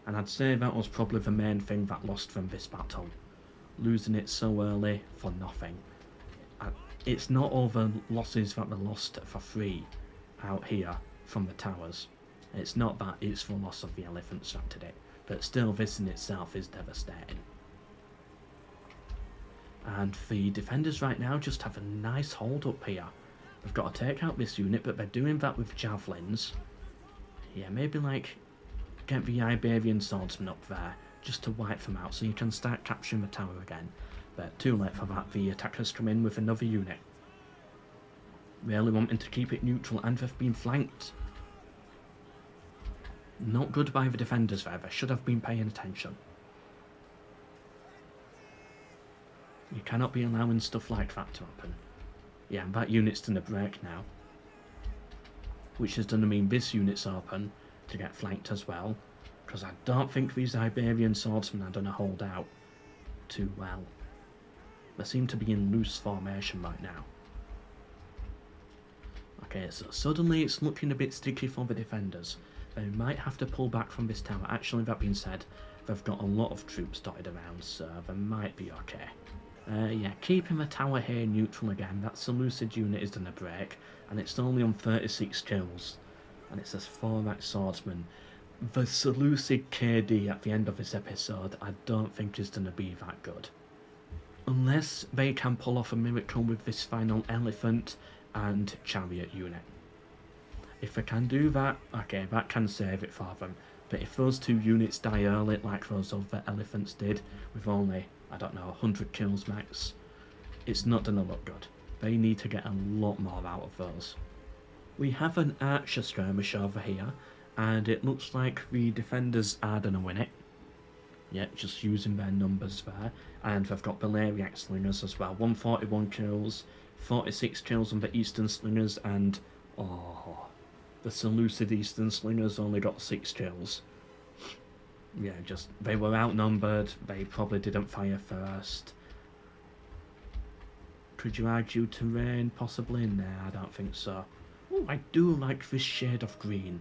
And I'd say that was probably the main thing that lost them this battle. Losing it so early for nothing. It's not all the losses that were lost for free out here from the towers. It's not that, it's the loss of the elephants that did it. But still, this in itself is devastating. And the defenders right now just have a nice hold up here. They've got to take out this unit, but they're doing that with javelins. Yeah, maybe like get the Iberian swordsman up there just to wipe them out so you can start capturing the tower again. But too late for that, the attackers come in with another unit. Really wanting to keep it neutral, and they've been flanked. Not good by the defenders there, they should have been paying attention. You cannot be allowing stuff like that to happen. Yeah, and that unit's done a break now. Which is going to mean this unit's open to get flanked as well. Because I don't think these Iberian swordsmen are going to hold out too well. They seem to be in loose formation right now. Okay, so suddenly it's looking a bit sticky for the defenders. They might have to pull back from this tower. Actually, that being said, they've got a lot of troops dotted around, so they might be okay. Yeah, keeping the tower here neutral again. That Seleucid unit is going to break, and it's only on 36 kills. And it says 4 swordsman. The Seleucid KD at the end of this episode, I don't think is going to be that good. Unless they can pull off a miracle with this final elephant and chariot unit. If they can do that, okay, that can save it for them. But if those 2 units die early, like those other elephants did, with only, I don't know, 100 kills max, it's not going to look good. They need to get a lot more out of those. We have an archer skirmish over here, and it looks like the defenders are going to win it. Yeah, just using their numbers there. And they've got Baleariac slingers as well. 141 kills, 46 kills on the Eastern slingers, and the Seleucid Eastern slingers only got 6 kills. Yeah, just they were outnumbered. They probably didn't fire first. Could you argue terrain possibly? Nah, I don't think so. Ooh, I do like this shade of green.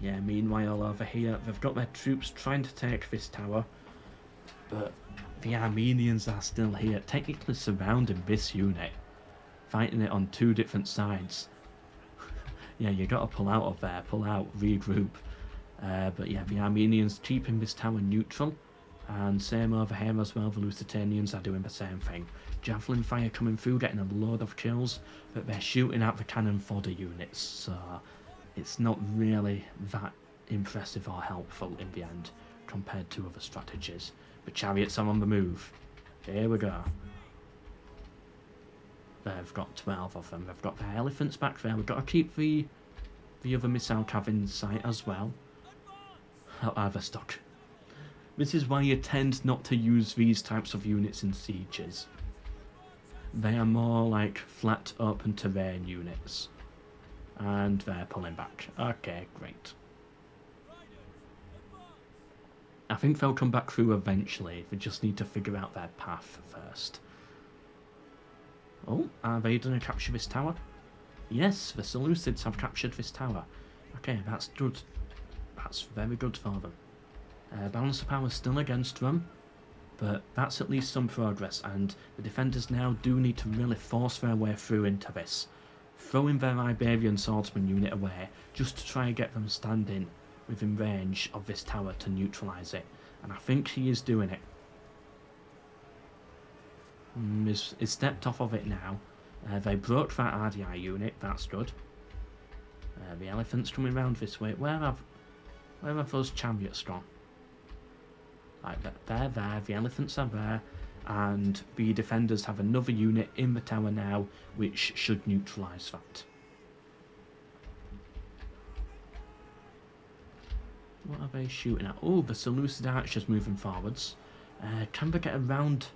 Yeah, meanwhile over here, they've got their troops trying to take this tower, but the Armenians are still here, technically surrounding this unit, fighting it on 2 different sides. Yeah, you gotta pull out of there, pull out, regroup. But yeah, the Armenians keeping this tower neutral, and same over here as well, the Lusitanians are doing the same thing. Javelin fire coming through, getting a load of kills, but they're shooting out the cannon fodder units, so it's not really that impressive or helpful in the end, compared to other strategies. The chariots are on the move. Here we go. They've got 12 of them. They've got their elephants back there. We've got to keep the other missile cav in sight as well. They're stuck. This is why you tend not to use these types of units in sieges. They are more like flat open terrain units. And they're pulling back. Okay, great. I think they'll come back through eventually. They just need to figure out their path first. Oh, are they going to capture this tower? Yes, the Seleucids have captured this tower. Okay, that's good. That's very good for them. Balance of power still against them, but that's at least some progress, and the defenders now do need to really force their way through into this. Throwing their Iberian swordsman unit away just to try and get them standing within range of this tower to neutralise it, and I think he is doing it. He's stepped off of it now. They broke that RDI unit, that's good. The elephants coming round this way. Where have those chariots gone? Right, they're there, the elephants are there, and the defenders have another unit in the tower now, which should neutralise that. What are they shooting at? Oh, the Seleucid archers moving forwards. Can they get around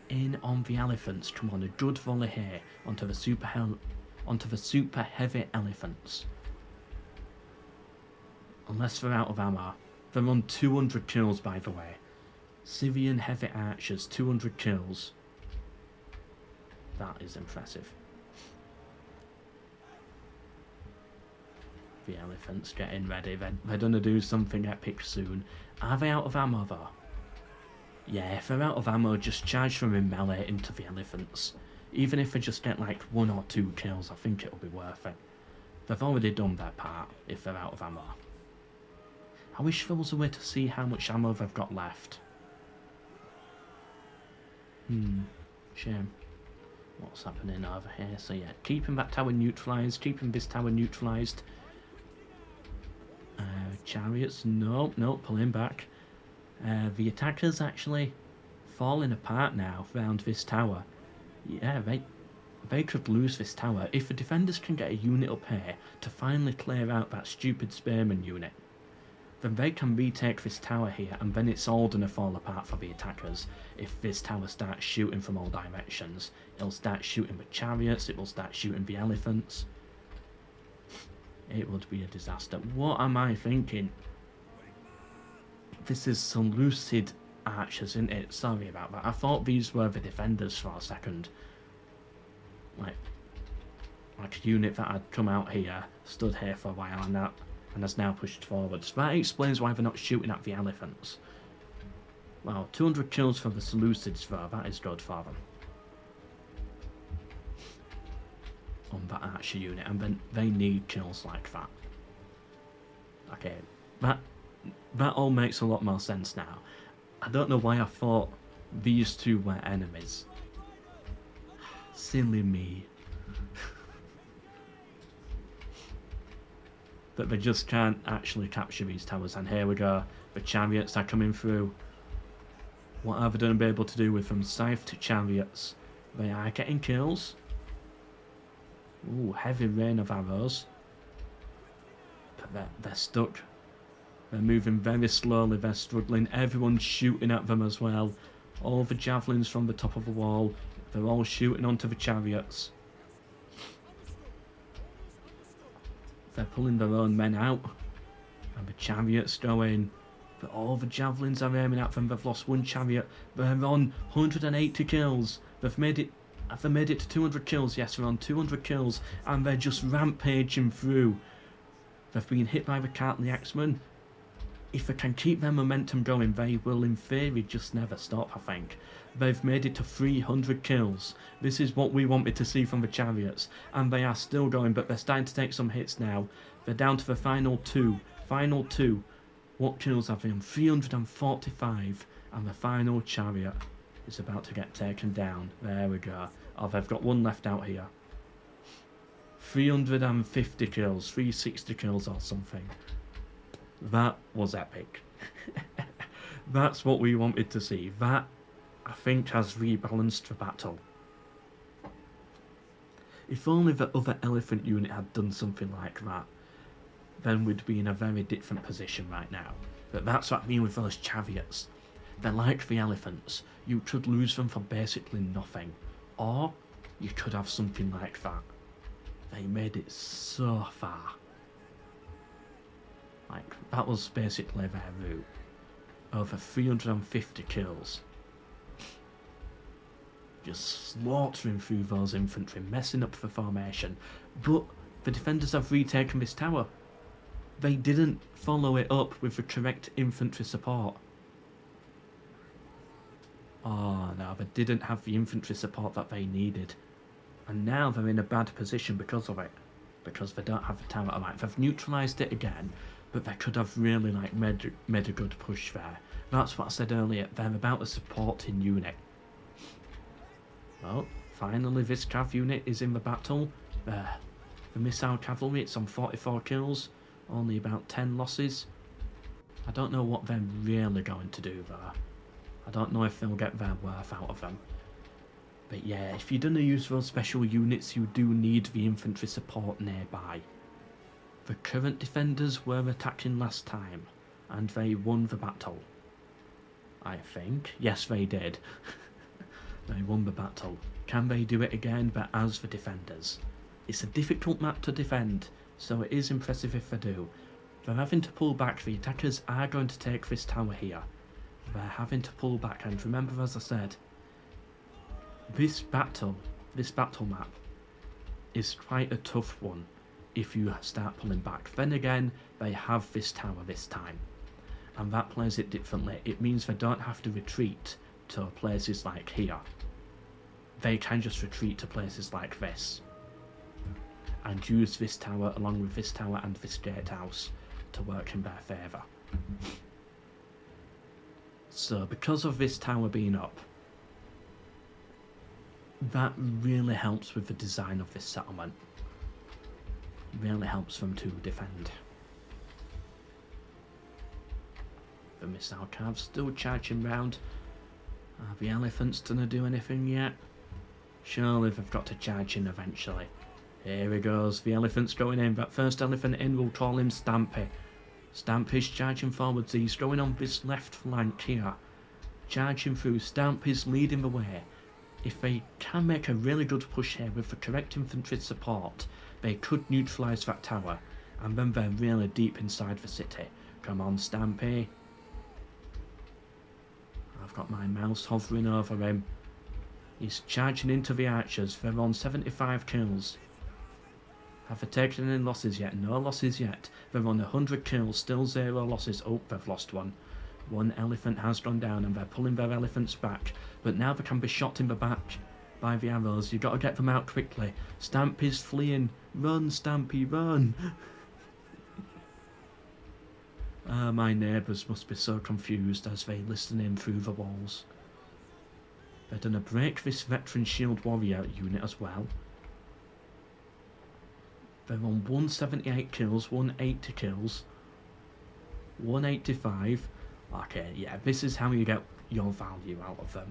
in on the elephants? Come on, a good volley here onto the super heavy elephants. Unless they're out of ammo. They're on 200 kills, by the way. Syrian heavy archers, 200 kills. That is impressive. The elephants getting ready. They're going to do something epic soon. Are they out of ammo, though? Yeah, if they're out of ammo, just charge them in melee into the elephants. Even if they just get like 1 or 2 kills, I think it'll be worth it. They've already done their part if they're out of ammo. I wish there was a way to see how much ammo they've got left. Shame. What's happening over here? So yeah, keeping that tower neutralised, keeping this tower neutralised. Chariots, no, pulling back. The attackers actually falling apart now around this tower. Yeah, they could lose this tower if the defenders can get a unit up here to finally clear out that stupid spearman unit. Then they can retake this tower here, and then it's all gonna fall apart for the attackers. If this tower starts shooting from all directions, it'll start shooting the chariots, it will start shooting the elephants. It would be a disaster. What am I thinking? This is Seleucid archers, isn't it? Sorry about that. I thought these were the defenders for a second. Like a unit that had come out here, stood here for a while, and has now pushed forwards. That explains why they're not shooting at the elephants. Well, 200 kills for the Seleucids though, that is good for them. On that archer unit, and then they need kills like that. Okay, that all makes a lot more sense now. I don't know why I thought these two were enemies. Silly me. But they just can't actually capture these towers, and here we go. The chariots are coming through. What are they going to be able to do with them? Scythed chariots. They are getting kills. Ooh, heavy rain of arrows. But they're stuck. They're moving very slowly, they're struggling. Everyone's shooting at them as well. All the javelins from the top of the wall. They're all shooting onto the chariots. They're pulling their own men out. And the chariots going. But all the javelins are aiming at them. They've lost one chariot. They're on 180 kills. They've made it to 200 kills. Yes, they're on 200 kills. And they're just rampaging through. They've been hit by the cart and the axemen. If they can keep their momentum going, they will in theory just never stop, I think. They've made it to 300 kills. This is what we wanted to see from the chariots. And they are still going, but they're starting to take some hits now. They're down to the final two. Final two. What kills have they on? 345. And the final chariot is about to get taken down. There we go. Oh, they've got one left out here. 350 kills. 360 kills or something. That was epic. That's what we wanted to see. That, I think, has rebalanced the battle. If only the other elephant unit had done something like that, then we'd be in a very different position right now. But that's what I mean with those chariots. They're like the elephants. You could lose them for basically nothing. Or you could have something like that. They made it so far. Like, that was basically their route. Over 350 kills. Just slaughtering through those infantry, messing up the formation. But the defenders have retaken this tower. They didn't follow it up with the correct infantry support. Oh no, they didn't have the infantry support that they needed. And now they're in a bad position because of it. Because they don't have the tower alight. They've neutralised it again. But they could have really made a good push there. That's what I said earlier. They're about a supporting unit. Well, finally this cav unit is in the battle. The missile cavalry, it's on 44 kills. Only about 10 losses. I don't know what they're really going to do there. I don't know if they'll get their worth out of them. But yeah, if you're going to use those special units, you do need the infantry support nearby. The current defenders were attacking last time, and they won the battle. I think. Yes, they did. They won the battle. Can they do it again, but as the defenders? It's a difficult map to defend, so it is impressive if they do. They're having to pull back. The attackers are going to take this tower here. They're having to pull back, and remember, as I said, this battle map is quite a tough one. If you start pulling back. Then again, they have this tower this time. And that plays it differently. It means they don't have to retreat to places like here. They can just retreat to places like this. And use this tower along with this tower and this gatehouse to work in their favour. So because of this tower being up, that really helps with the design of this settlement. Really helps them to defend. The missile calves still charging round. Are the elephants gonna do anything yet? Surely they've got to charge in eventually. Here he goes, the elephant's going in. That first elephant in, we'll call him Stampy. Stampy's charging forwards, he's going on this left flank here. Charging through, Stampy's leading the way. If they can make a really good push here with the correct infantry support, they could neutralise that tower, and then they're really deep inside the city. Come on, Stampy. I've got my mouse hovering over him. He's charging into the archers. They're on 75 kills. Have they taken any losses yet? No losses yet. They're on 100 kills, still 0 losses. Oh, they've lost one. One elephant has gone down and they're pulling their elephants back. But now they can be shot in the back by the arrows. You've got to get them out quickly. Stampy's fleeing. Run, Stampy, run! My neighbours must be so confused as they listen in through the walls. They're going to break this veteran shield warrior unit as well. They're on 178 kills, 180 kills, 185. Okay, yeah, this is how you get your value out of them.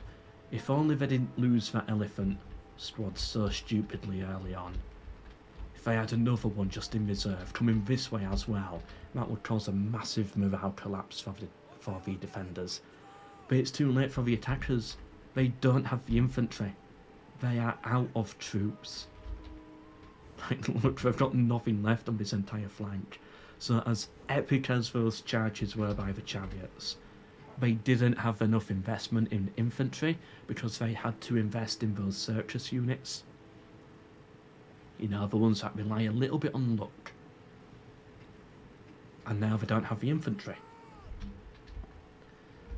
If only they didn't lose that elephant squad so stupidly early on. If they had another one just in reserve, coming this way as well, that would cause a massive morale collapse for the defenders. But it's too late for the attackers. They don't have the infantry. They are out of troops. Like, look, they've got nothing left on this entire flank. So as epic as those charges were by the chariots, they didn't have enough investment in infantry because they had to invest in those circus units. You know, the ones that rely a little bit on luck. And now they don't have the infantry.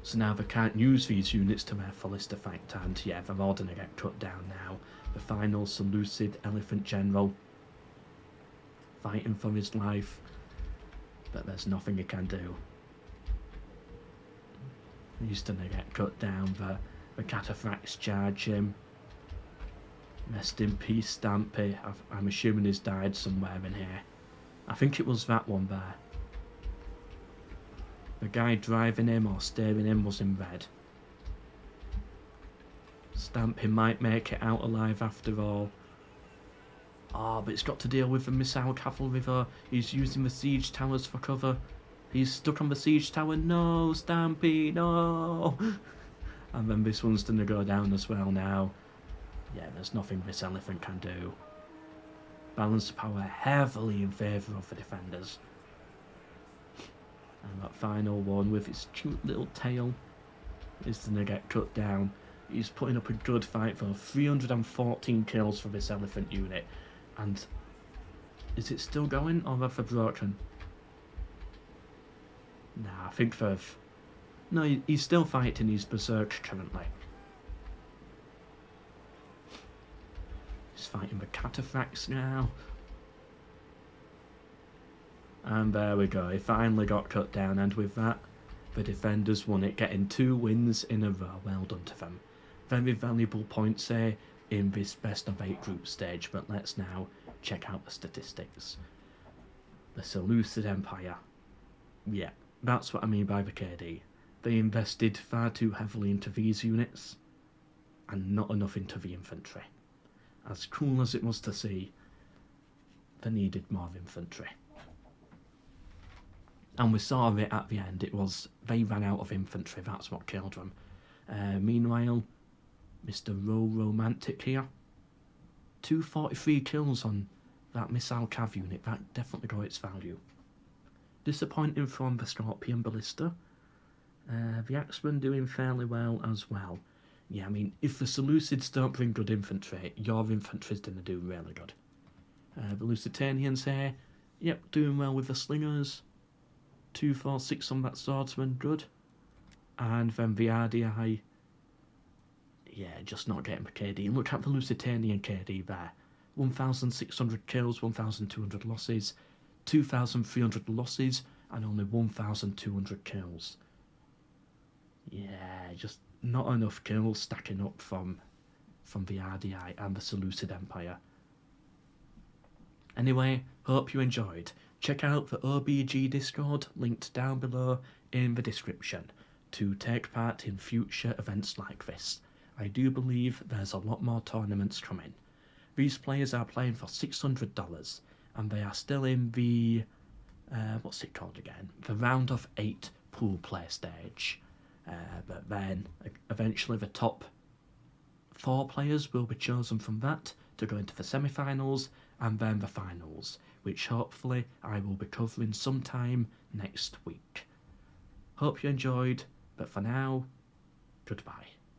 So now they can't use these units to their fullest effect, and yeah, they're all going to get cut down now. The final Seleucid Elephant General fighting for his life, but there's nothing he can do. He's going to get cut down. The cataphracts charge him. Rest in peace, Stampy. I'm assuming he's died somewhere in here. I think it was that one there. The guy driving him or steering him was in red. Stampy might make it out alive after all. Oh, but it's got to deal with the missile cavalry though. He's using the siege towers for cover. He's stuck on the siege tower. No, Stampy, no! And then this one's going to go down as well now. Yeah, there's nothing this elephant can do. Balance of power heavily in favour of the defenders. And that final one with his cute little tail is going to get cut down. He's putting up a good fight for 314 kills for this elephant unit. And is it still going or have they broken? Nah, I think they've... No, he's still fighting his berserk currently. He's fighting the cataphracts now. And there we go, he finally got cut down, and with that, the defenders won it, getting 2 wins in a row. Well done to them. Very valuable points here in this best of 8 group stage, but let's now check out the statistics. The Seleucid Empire. Yeah, that's what I mean by the KD. They invested far too heavily into these units, and not enough into the infantry. As cool as it was to see, they needed more infantry. And we saw it at the end, it was they ran out of infantry, that's what killed them. Meanwhile, Mr. Romantic here, 243 kills on that missile cav unit, that definitely got its value. Disappointing from the Scorpion Ballista. The Axeman doing fairly well as well. Yeah, I mean, if the Seleucids don't bring good infantry, your infantry's going to do really good. The Lusitanians here, yep, doing well with the slingers. 246 on that swordsman, good. And then the RDI, yeah, just not getting the KD. Look at the Lusitanian KD there. 1,600 kills, 1,200 losses, 2,300 losses, and only 1,200 kills. Yeah, just not enough kills stacking up from the RDI and the Seleucid Empire. Anyway, hope you enjoyed. Check out the OBG Discord linked down below in the description to take part in future events like this. I do believe there's a lot more tournaments coming. These players are playing for $600 and they are still in the what's it called again? The round of 8 pool play stage. But then eventually the top 4 players will be chosen from that to go into the semi-finals and then the finals, which hopefully I will be covering sometime next week. Hope you enjoyed, but for now, goodbye.